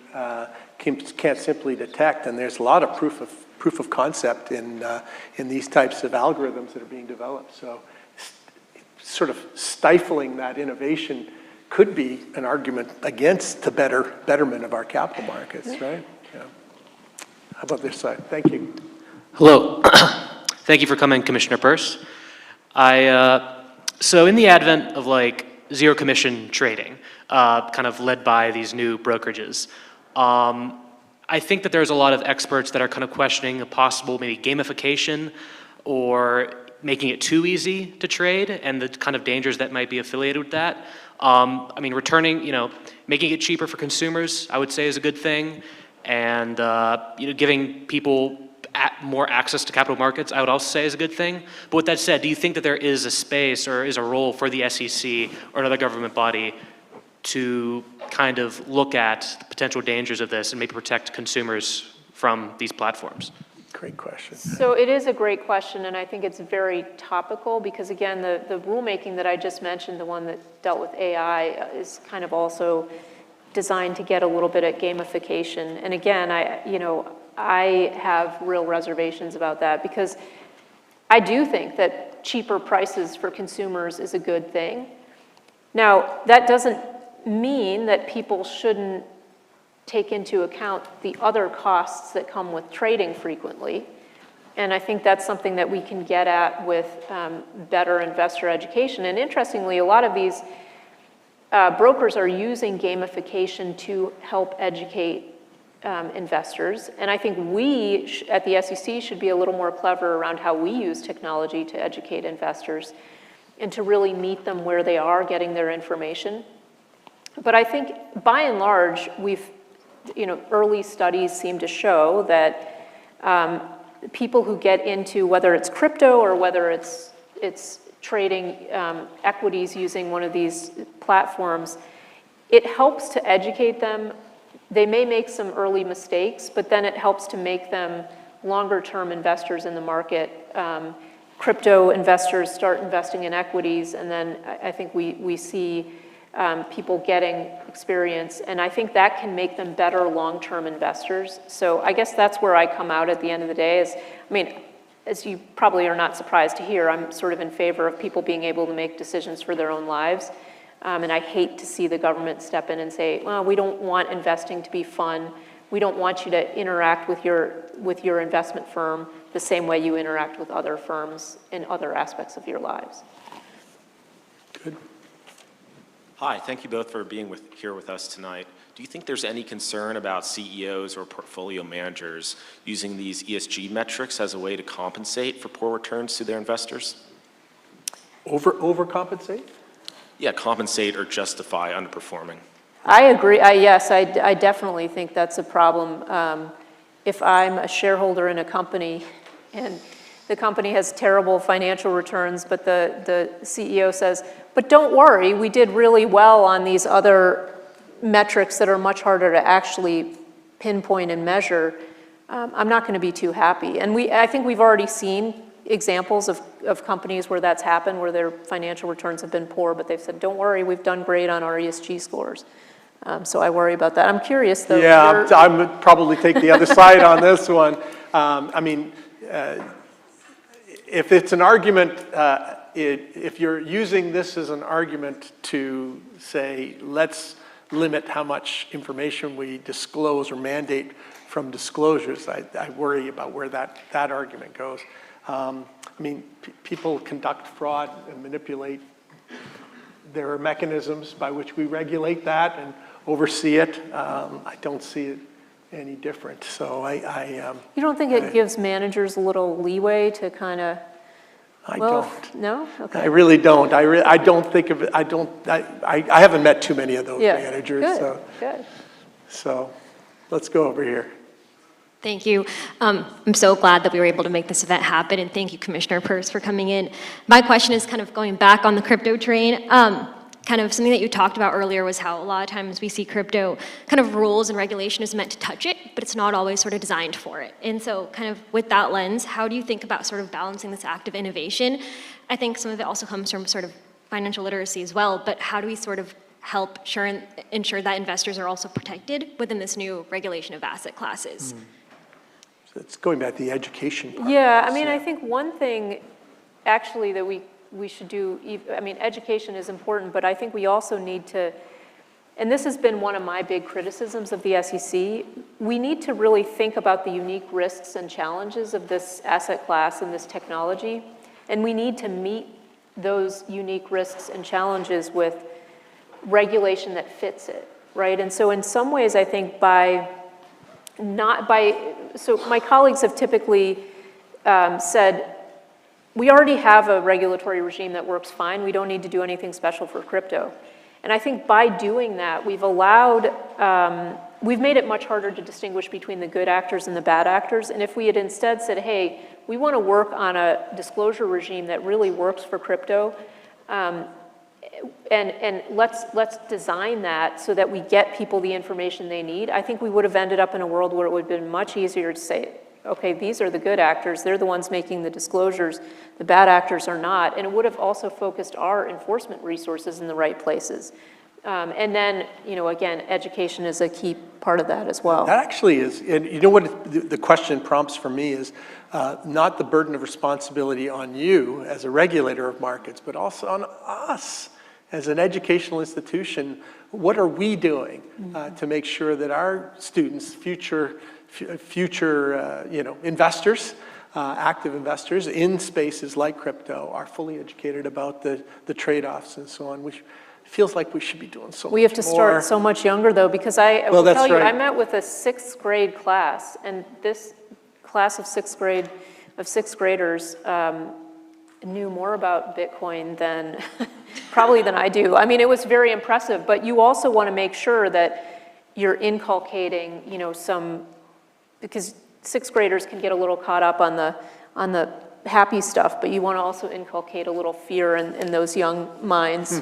detect. And there's a lot of proof of concept in these types of algorithms that are being developed. So sort of stifling that innovation could be an argument against the betterment of our capital markets, right? Yeah. How about this side? Thank you. Hello. Thank you for coming, Commissioner Peirce. So in the advent of zero commission trading, kind of led by these new brokerages, I think that there's a lot of experts that are kind of questioning a possible maybe gamification or making it too easy to trade and the kind of dangers that might be affiliated with that. Making it cheaper for consumers, I would say, is a good thing. And, giving people more access to capital markets, I would also say is a good thing. But with that said, do you think that there is a space or is a role for the SEC or another government body to kind of look at the potential dangers of this and maybe protect consumers from these platforms? Great question. So it is a great question, and I think it's very topical because, again, the rulemaking that I just mentioned, the one that dealt with AI, is kind of also designed to get a little bit at gamification. And again, I have real reservations about that because I do think that cheaper prices for consumers is a good thing. Now, that doesn't mean that people shouldn't take into account the other costs that come with trading frequently. And I think that's something that we can get at with better investor education. And interestingly, a lot of these brokers are using gamification to help educate investors. And I think we at the SEC should be a little more clever around how we use technology to educate investors and to really meet them where they are getting their information. But I think by and large, early studies seem to show that people who get into, whether it's crypto or whether it's trading equities using one of these platforms, it helps to educate them. They may make some early mistakes, but then it helps to make them longer-term investors in the market. Crypto investors start investing in equities, and then I think we see people getting experience, and I think that can make them better long-term investors. So I guess that's where I come out at the end of the day as you probably are not surprised to hear, I'm sort of in favor of people being able to make decisions for their own lives. And I hate to see the government step in and say, well, we don't want investing to be fun. We don't want you to interact with your investment firm the same way you interact with other firms in other aspects of your lives. Good. Hi, thank you both for being here with us tonight. Do you think there's any concern about CEOs or portfolio managers using these ESG metrics as a way to compensate for poor returns to their investors? Overcompensate? Yeah, compensate or justify underperforming. I agree. Yes, I definitely think that's a problem. If I'm a shareholder in a company and the company has terrible financial returns, but the CEO says, but don't worry, we did really well on these other metrics that are much harder to actually pinpoint and measure, I'm not going to be too happy. And I think we've already seen examples of companies where that's happened, where their financial returns have been poor, but they've said, don't worry, we've done great on our ESG scores. So I worry about that. I'm curious, though. Yeah, I would probably take the other side on this one. I mean, if it's an argument, if you're using this as an argument to say, let's limit how much information we disclose or mandate from disclosures, I worry about where that argument goes. I mean, people conduct fraud and manipulate. There are mechanisms by which we regulate that and oversee it. I don't see it any different. So You don't think it gives managers a little leeway to kind of? I don't. No? Okay. I really don't. I don't think of it. I haven't met too many of those managers. Good. Good. So let's go over here. Thank you. I'm so glad that we were able to make this event happen, and thank you, Commissioner Peirce, for coming in. My question is kind of going back on the crypto train. Kind of something that you talked about earlier was how a lot of times we see crypto kind of rules and regulation is meant to touch it, but it's not always sort of designed for it. And so kind of with that lens, how do you think about sort of balancing this active innovation? I think some of it also comes from sort of financial literacy as well, but how do we sort of help ensure that investors are also protected within this new regulation of asset classes? So it's going back to the education part. Yeah, I mean, I think one thing actually that we should do, I mean, education is important, but I think we also need to, and this has been one of my big criticisms of the SEC, we need to really think about the unique risks and challenges of this asset class and this technology, and we need to meet those unique risks and challenges with regulation that fits it, right? And so in some ways, I think so my colleagues have typically said, we already have a regulatory regime that works fine. We don't need to do anything special for crypto. And I think by doing that, we've made it much harder to distinguish between the good actors and the bad actors. And if we had instead said, hey, we want to work on a disclosure regime that really works for crypto, and let's design that so that we get people the information they need, I think we would have ended up in a world where it would have been much easier to say, okay, these are the good actors, they're the ones making the disclosures, the bad actors are not, and it would have also focused our enforcement resources in the right places. And then, again, education is a key part of that as well. That actually is, and you know what the question prompts for me is not the burden of responsibility on you as a regulator of markets, but also on us as an educational institution. What are we doing to make sure that our students, future investors, active investors in spaces like crypto are fully educated about the trade-offs and so on, which feels like we should be doing so much more. We have to start so much younger, though, because I will tell you, I met with a 6th grade class, and this class of 6th graders knew more about Bitcoin than probably than I do. I mean, it was very impressive, but you also want to make sure that you're inculcating, because 6th graders can get a little caught up on the happy stuff, but you want to also inculcate a little fear in those young minds,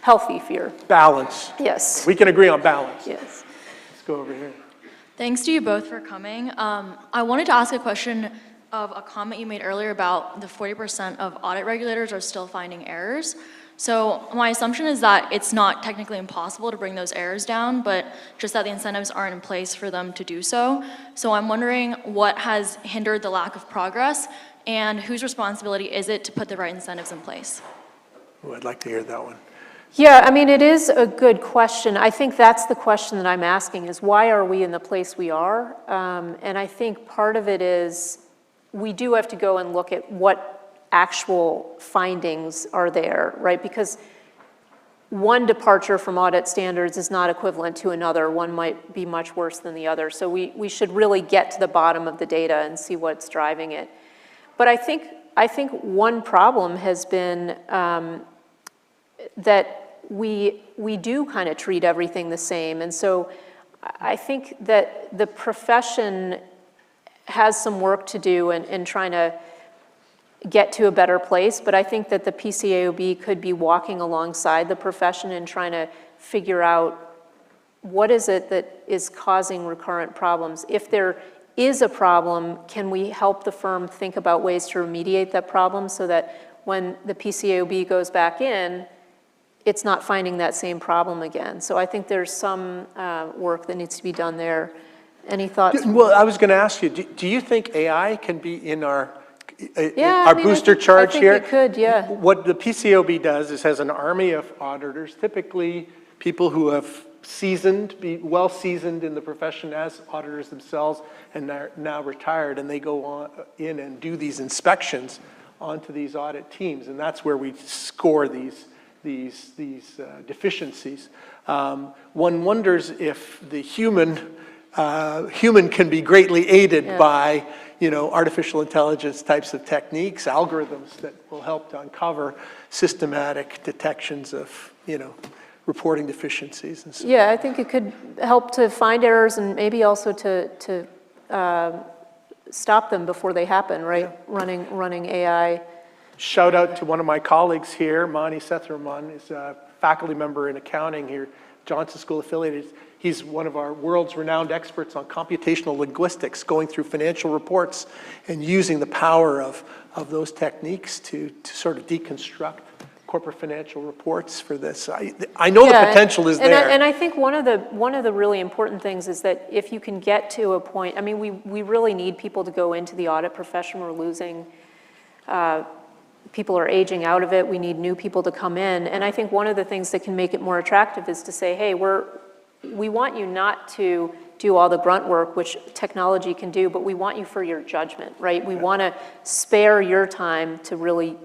healthy fear. Balance. Yes. We can agree on balance. Yes. Let's go over here. Thanks to you both for coming. I wanted to ask a question of a comment you made earlier about the 40% of audit regulators are still finding errors. So my assumption is that it's not technically impossible to bring those errors down, but just that the incentives aren't in place for them to do so. So I'm wondering what has hindered the lack of progress, and whose responsibility is it to put the right incentives in place? Oh, I'd like to hear that one. Yeah, I mean, it is a good question. I think that's the question that I'm asking is why are we in the place we are? And I think part of it is we do have to go and look at what actual findings are there, right? Because one departure from audit standards is not equivalent to another. One might be much worse than the other. So we should really get to the bottom of the data and see what's driving it. But I think one problem has been that we do kind of treat everything the same. And so I think that the profession has some work to do in trying to get to a better place, but I think that the PCAOB could be walking alongside the profession and trying to figure out what is it that is causing recurrent problems. If there is a problem, can we help the firm think about ways to remediate that problem so that when the PCAOB goes back in, it's not finding that same problem again. So I think there's some work that needs to be done there. Any thoughts? Well, I was going to ask you, do you think AI can be in our Yeah, our booster charge here? I think it could, yeah. What the PCAOB does is has an army of auditors, typically people who have well seasoned in the profession as auditors themselves and are now retired, and they go on in and do these inspections onto these audit teams, and that's where we score these deficiencies. One wonders if the human can be greatly aided by artificial intelligence types of techniques, algorithms that will help to uncover systematic detections of reporting deficiencies and so. Yeah, I think it could help to find errors and maybe also to stop them before they happen, right? Yeah. Running AI. Shout out to one of my colleagues here, Mani Sethuraman, is a faculty member in accounting here, Johnson School affiliated. He's one of our world's renowned experts on computational linguistics, going through financial reports and using the power of those techniques to sort of deconstruct corporate financial reports for this. I know the potential is there. And I think one of the really important things is that if you can get to a point, I mean, we really need people to go into the audit profession. We're losing, people are aging out of it. We need new people to come in. And I think one of the things that can make it more attractive is to say, hey, we want you not to do all the grunt work, which technology can do, but we want you for your judgment, right? We want to spare your time to really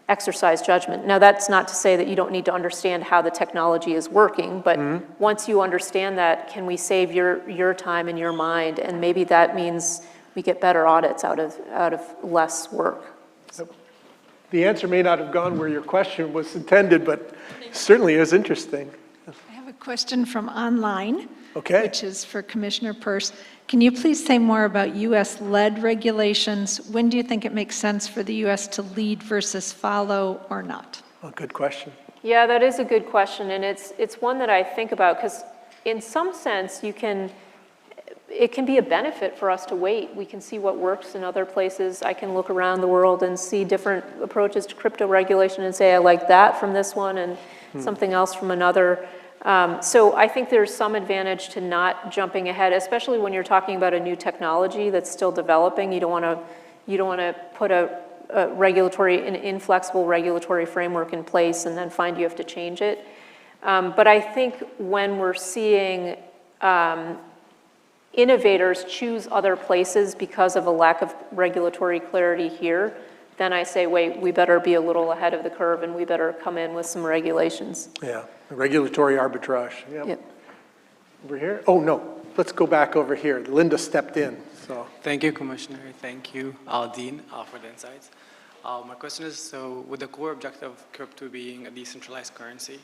exercise judgment. Now, that's not to say that you don't need to understand how the technology is working, but once you understand that, can we save your time and your mind? And maybe that means we get better audits out of less work. The answer may not have gone where your question was intended, but certainly is interesting. I have a question from online, okay, which is for Commissioner Peirce. Can you please say more about U.S.-led regulations? When do you think it makes sense for the U.S. to lead versus follow or not? Oh, good question. Yeah, that is a good question, and it's one that I think about because in some sense it can be a benefit for us to wait. We can see what works in other places. I can look around the world and see different approaches to crypto regulation and say I like that from this one and something else from another. So I think there's some advantage to not jumping ahead, especially when you're talking about a new technology that's still developing. You don't want to put an inflexible regulatory framework in place and then find you have to change it. But I think when we're seeing innovators choose other places because of a lack of regulatory clarity here, then I say, wait, we better be a little ahead of the curve and we better come in with some regulations. Yeah, regulatory arbitrage. Yep. Over here? Oh, no. Let's go back over here. Linda stepped in. So. Thank you, Commissioner. Thank you, Dean, for the insights. My question is, so with the core objective of crypto being a decentralized currency,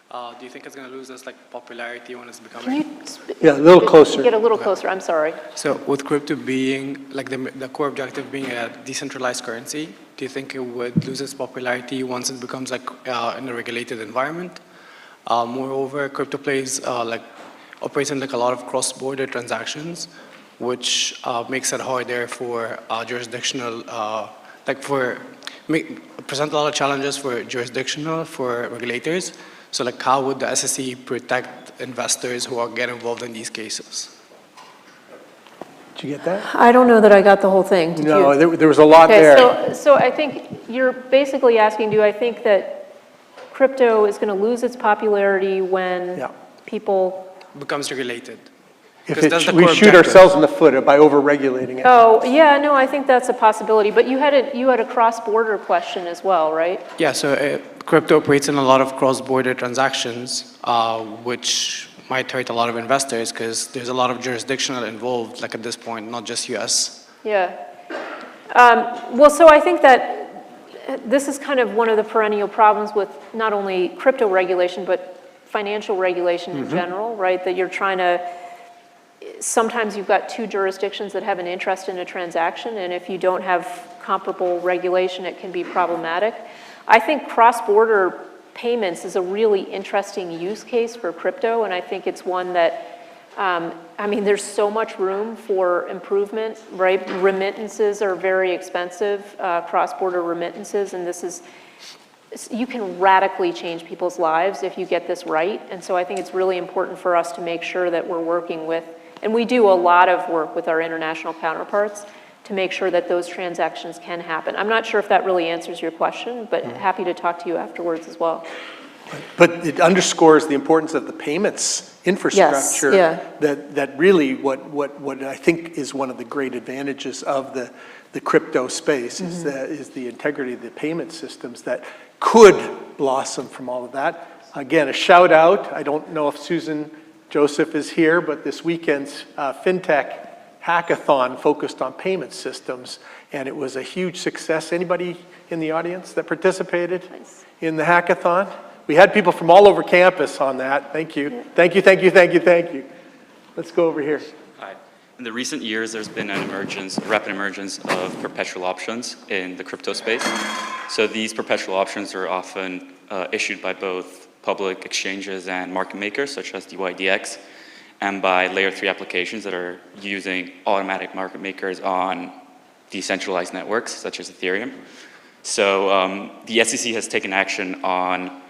do you think it's going to lose its popularity when it's becoming? Yeah, a little closer. Get a little closer, I'm sorry. So with crypto being, the core objective being a decentralized currency, do you think it would lose its popularity once it becomes in a regulated environment? Moreover, crypto operates in a lot of cross-border transactions, which makes it harder for jurisdictional, present a lot of challenges for for regulators. So how would the SEC protect investors who get involved in these cases? Did you get that? I don't know that I got the whole thing. Did no, you? There was a lot there. So I think you're basically asking, do I think that crypto is going to lose its popularity when people... becomes regulated. If we shoot ourselves in the foot by over-regulating it. Oh, yeah, no, I think that's a possibility. But you had a cross-border question as well, right? Yeah, so crypto operates in a lot of cross-border transactions, which might hurt a lot of investors because there's a lot of jurisdictional involved, at this point, not just US. Yeah. Well, so I think that this is kind of one of the perennial problems with not only crypto regulation, but financial regulation in general, right? That you're trying to... Sometimes you've got two jurisdictions that have an interest in a transaction, and if you don't have comparable regulation, it can be problematic. I think cross-border payments is a really interesting use case for crypto, and I think it's one that, there's so much room for improvement, right? Remittances are very expensive, cross-border remittances, and this is you can radically change people's lives if you get this right. And so I think it's really important for us to make sure that we're working with, and we do a lot of work with our international counterparts to make sure that those transactions can happen. I'm not sure if that really answers your question, but happy to talk to you afterwards as well. But it underscores the importance of the payments infrastructure. Yes, yeah. That really what I think is one of the great advantages of the crypto space is the integrity of the payment systems that could blossom from all of that. Again, a shout out. I don't know if Susan Joseph is here, but this weekend's FinTech hackathon focused on payment systems, and it was a huge success. Anybody in the audience that participated in the hackathon? We had people from all over campus on that. Thank you. Thank you, thank you, thank you, thank you. Let's go over here. Hi. In the recent years, there's been a rapid emergence of perpetual options in the crypto space. So these perpetual options are often issued by both public exchanges and market makers, such as DYDX, and by layer 3 applications that are using automatic market makers on decentralized networks, such as Ethereum. So the SEC has taken action on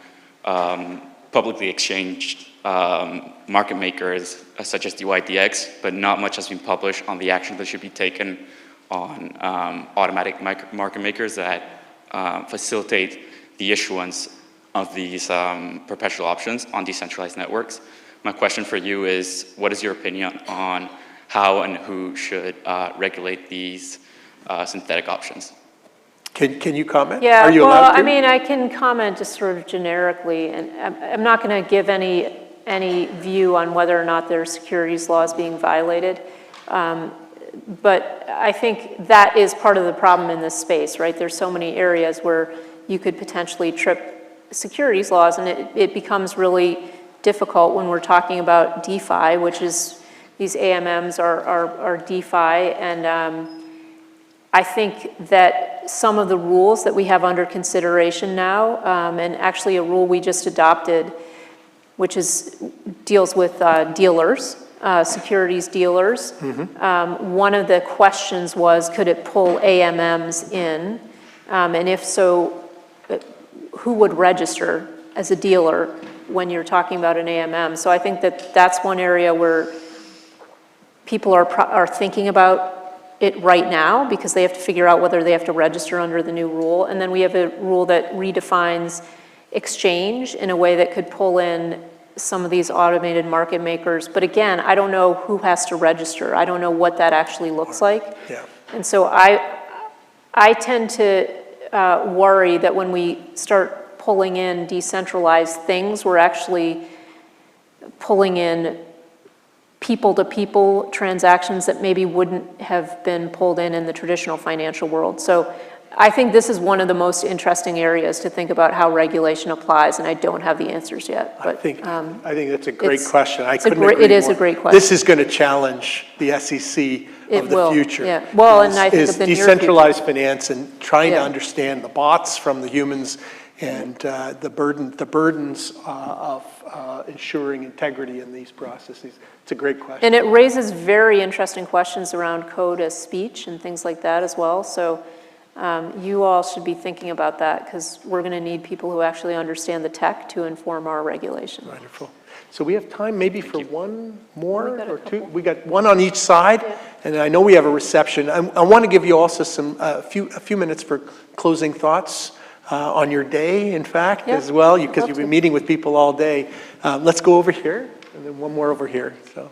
publicly exchanged market makers such as DYDX, but not much has been published on the action that should be taken on automatic market makers that facilitate the issuance of these perpetual options on decentralized networks. My question for you is, what is your opinion on how and who should regulate these synthetic options? Can you comment? Yeah, Are you well, allowed to? I mean, I can comment just sort of generically, and I'm not going to give any view on whether or not there are securities laws being violated. But I think that is part of the problem in this space, right? There's so many areas where you could potentially trip securities laws, and it becomes really difficult when we're talking about DeFi, which is, these AMMs are DeFi, and I think that some of the rules that we have under consideration now, and actually a rule we just adopted, which deals with dealers, securities dealers. One of the questions was, could it pull AMMs in? And if so, who would register as a dealer when you're talking about an AMM? So I think that that's one area where people are thinking about it right now, because they have to figure out whether they have to register under the new rule. And then we have a rule that redefines exchange in a way that could pull in some of these automated market makers. But again, I don't know who has to register. I don't know what that actually looks like. Yeah. And so I tend to worry that when we start pulling in decentralized things, we're actually pulling in people-to-people transactions that maybe wouldn't have been pulled in the traditional financial world. So I think this is one of the most interesting areas to think about how regulation applies, and I don't have the answers yet. But I think that's a great question. It is a great question. This is going to challenge the SEC of the future. Yeah. Well, and I think of the near future. Decentralized finance and trying to understand the bots from the humans and the burdens of ensuring integrity in these processes. It's a great question. And it raises very interesting questions around code as speech and things like that as well. So you all should be thinking about that, because we're going to need people who actually understand the tech to inform our regulation. Wonderful. So we have time maybe for one more or two. We got one on each side, and I know we have a reception. I want to give you also a few minutes for closing thoughts on your day, in fact, as well, because you've been meeting with people all day. Let's go over here, and then one more over here. So.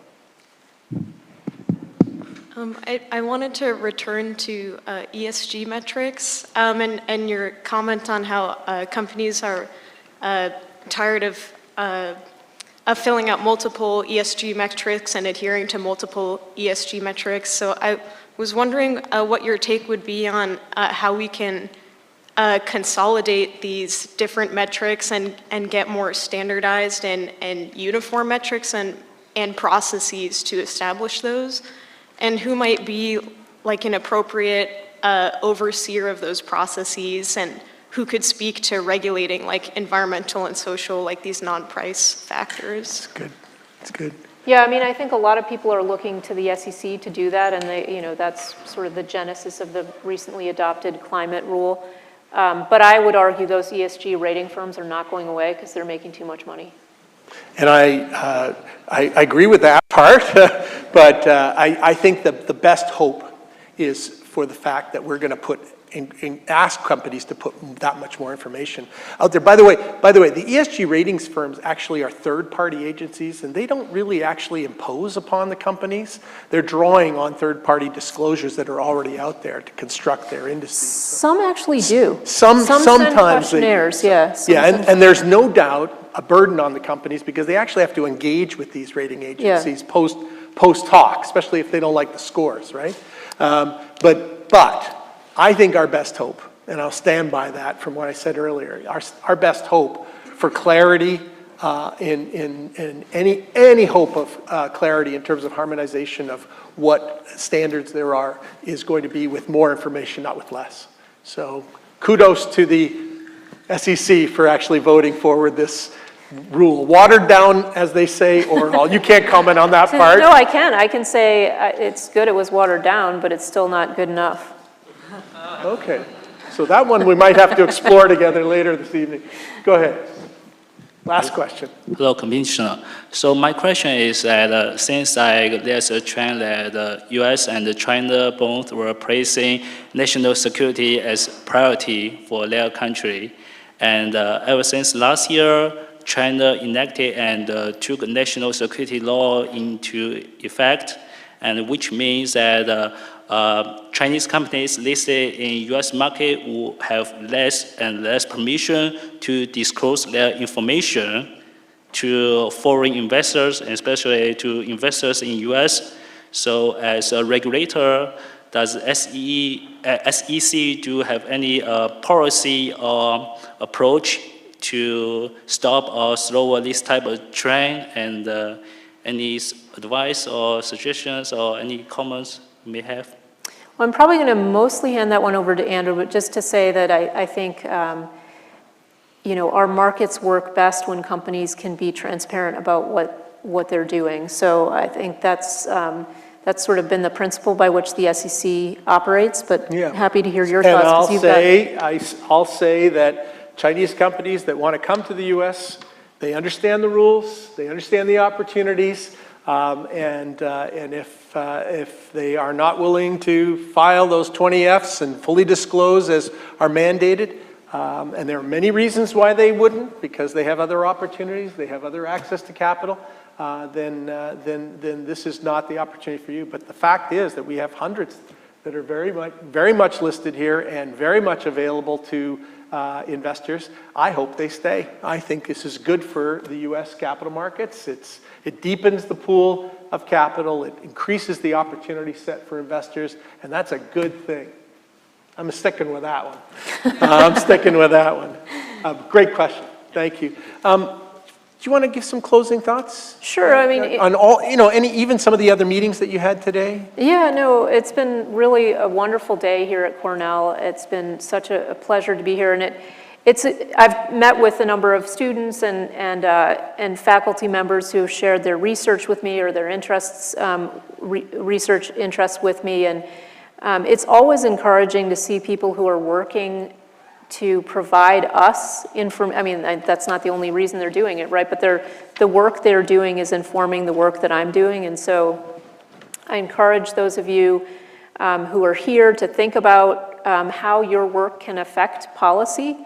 I wanted to return to ESG metrics and your comment on how companies are tired of filling out multiple ESG metrics and adhering to multiple ESG metrics. So I was wondering what your take would be on how we can consolidate these different metrics and get more standardized and uniform metrics and processes to establish those, and who might be like an appropriate overseer of those processes, and who could speak to regulating like environmental and social, like these non-price factors. That's good. Yeah, I mean, I think a lot of people are looking to the SEC to do that, and that's sort of the genesis of the recently adopted climate rule. But I would argue those ESG rating firms are not going away because they're making too much money. And I agree with that part, but I think that the best hope is for the fact that we're going to put ask companies to put that much more information out there. By the way, the ESG ratings firms actually are third-party agencies, and they don't really actually impose upon the companies. They're drawing on third-party disclosures that are already out there to construct their indices. Some actually do. Sometimes send questionnaires, yeah. And there's no doubt a burden on the companies because they actually have to engage with these rating agencies post hoc, especially if they don't like the scores, right? But I think our best hope, and I'll stand by that from what I said earlier, our best hope for clarity in any hope of clarity in terms of harmonization of what standards there are is going to be with more information, not with less. So kudos to the SEC for actually voting forward this rule. Watered down, as they say, or you can't comment on that part. No, I can. I can say it's good it was watered down, but it's still not good enough. Okay, so that one we might have to explore together later this evening. Go ahead. Last question. Hello, Commissioner. So my question is that since there's a trend that the U.S. and China both were placing national security as priority for their country, and ever since last year, China enacted and took national security law into effect, and which means that Chinese companies listed in U.S. market will have less and less permission to disclose their information to foreign investors, especially to investors in U.S. So as a regulator, does SEC do have any policy or approach to stop or slow this type of trend, and any advice or suggestions or any comments you may have? Well, I'm probably going to mostly hand that one over to Andrew, but just to say that I think our markets work best when companies can be transparent about what they're doing. So I think that's sort of been the principle by which the SEC operates, but happy to hear your thoughts. I'll say that Chinese companies that want to come to the U.S., they understand the rules, they understand the opportunities, and if they are not willing to file those 20Fs and fully disclose as are mandated, and there are many reasons why they wouldn't, because they have other opportunities, they have other access to capital, then this is not the opportunity for you. But the fact is that we have hundreds that are very much listed here and very much available to investors. I hope they stay. I think this is good for the U.S. capital markets. It deepens the pool of capital. It increases the opportunity set for investors, and that's a good thing. I'm sticking with that one. I'm sticking with that one. Great question. Thank you. Do you want to give some closing thoughts? Sure. I mean, on all, even some of the other meetings that you had today? Yeah, no, it's been really a wonderful day here at Cornell. It's been such a pleasure to be here, and I've met with a number of students and faculty members who have shared their research with me or their interests, research interests with me, and it's always encouraging to see people who are working to provide us information. I mean, that's not the only reason they're doing it, right? But the work they're doing is informing the work that I'm doing, and so I encourage those of you who are here to think about how your work can affect policy,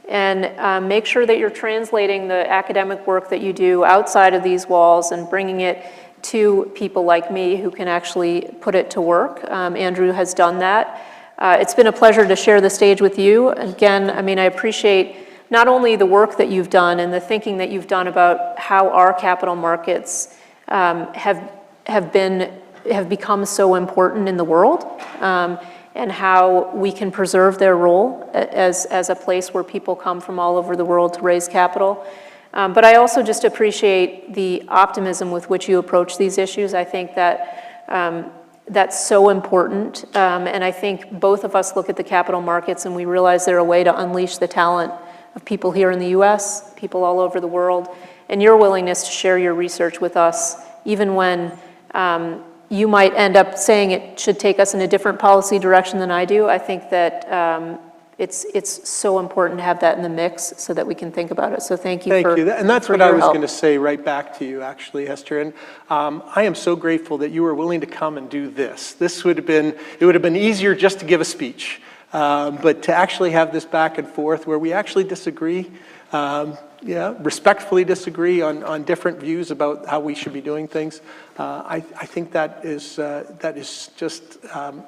and make sure that you're translating the academic work that you do outside of these walls and bringing it to people like me who can actually put it to work. Andrew has done that. It's been a pleasure to share the stage with you. Again, I mean, I appreciate not only the work that you've done and the thinking that you've done about how our capital markets have become so important in the world, and how we can preserve their role as a place where people come from all over the world to raise capital. But I also just appreciate the optimism with which you approach these issues. I think that that's so important, and I think both of us look at the capital markets and we realize they're a way to unleash the talent of people here in the US, people all over the world, and your willingness to share your research with us, even when you might end up saying it should take us in a different policy direction than I do. I think that it's so important to have that in the mix so that we can think about it. So thank you for Thank you. And that's for what I your was help. going to say right back to you, actually, Hester. And I am so grateful that you were willing to come and do this. It would have been easier just to give a speech. But to actually have this back and forth where we actually disagree, respectfully disagree on different views about how we should be doing things, I think that is just,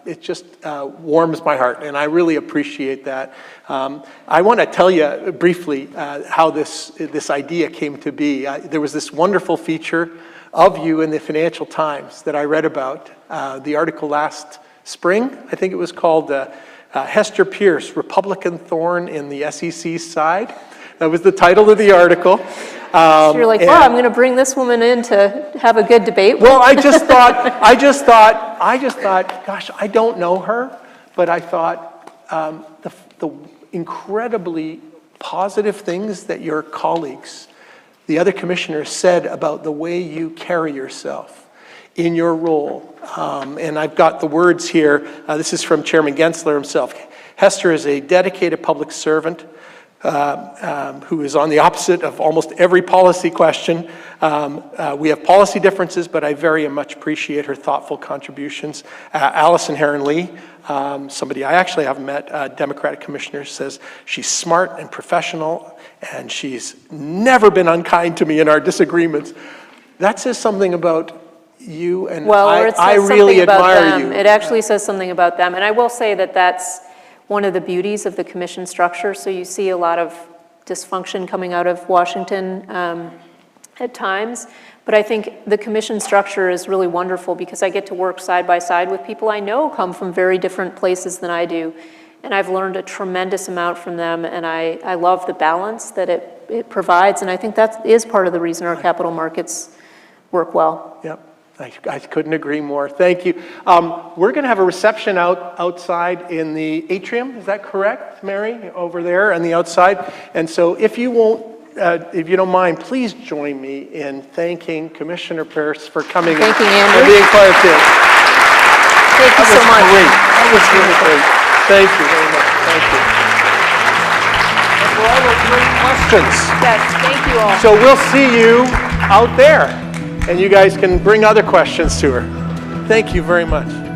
it just warms my heart, and I really appreciate that. I want to tell you briefly how this idea came to be. There was this wonderful feature of you in the Financial Times that I read about, the article last spring, I think it was called Hester Peirce, Republican Thorn in the SEC's Side. That was the title of the article. So you're like, well, I'm going to bring this woman in to have a good debate. Well, I just thought, gosh, I don't know her, but I thought the incredibly positive things that your colleagues, the other commissioners, said about the way you carry yourself in your role. And I've got the words here. This is from Chairman Gensler himself. Hester is a dedicated public servant who is on the opposite of almost every policy question. We have policy differences, but I very much appreciate her thoughtful contributions. Allison Heron-Lee, somebody I actually haven't met, a Democratic commissioner, says she's smart and professional, and she's never been unkind to me in our disagreements. That says something about you, and I really admire you. It actually says something about them. And I will say that that's one of the beauties of the commission structure. So you see a lot of dysfunction coming out of Washington at times. But I think the commission structure is really wonderful because I get to work side by side with people I know come from very different places than I do. And I've learned a tremendous amount from them, and I love the balance that it provides. And I think that is part of the reason our capital markets work well. Yep. I couldn't agree more. Thank you. We're going to have a reception outside in the atrium. Is that correct, Mary? Over there on the outside. And so if you don't mind, please join me in thanking Commissioner Peirce for coming and being part of this. Thank you so much. Great. That was really great. Thank you very much. Thank you. And for all those great questions. Yes, thank you all. So we'll see you out there. And you guys can bring other questions to her. Thank you very much.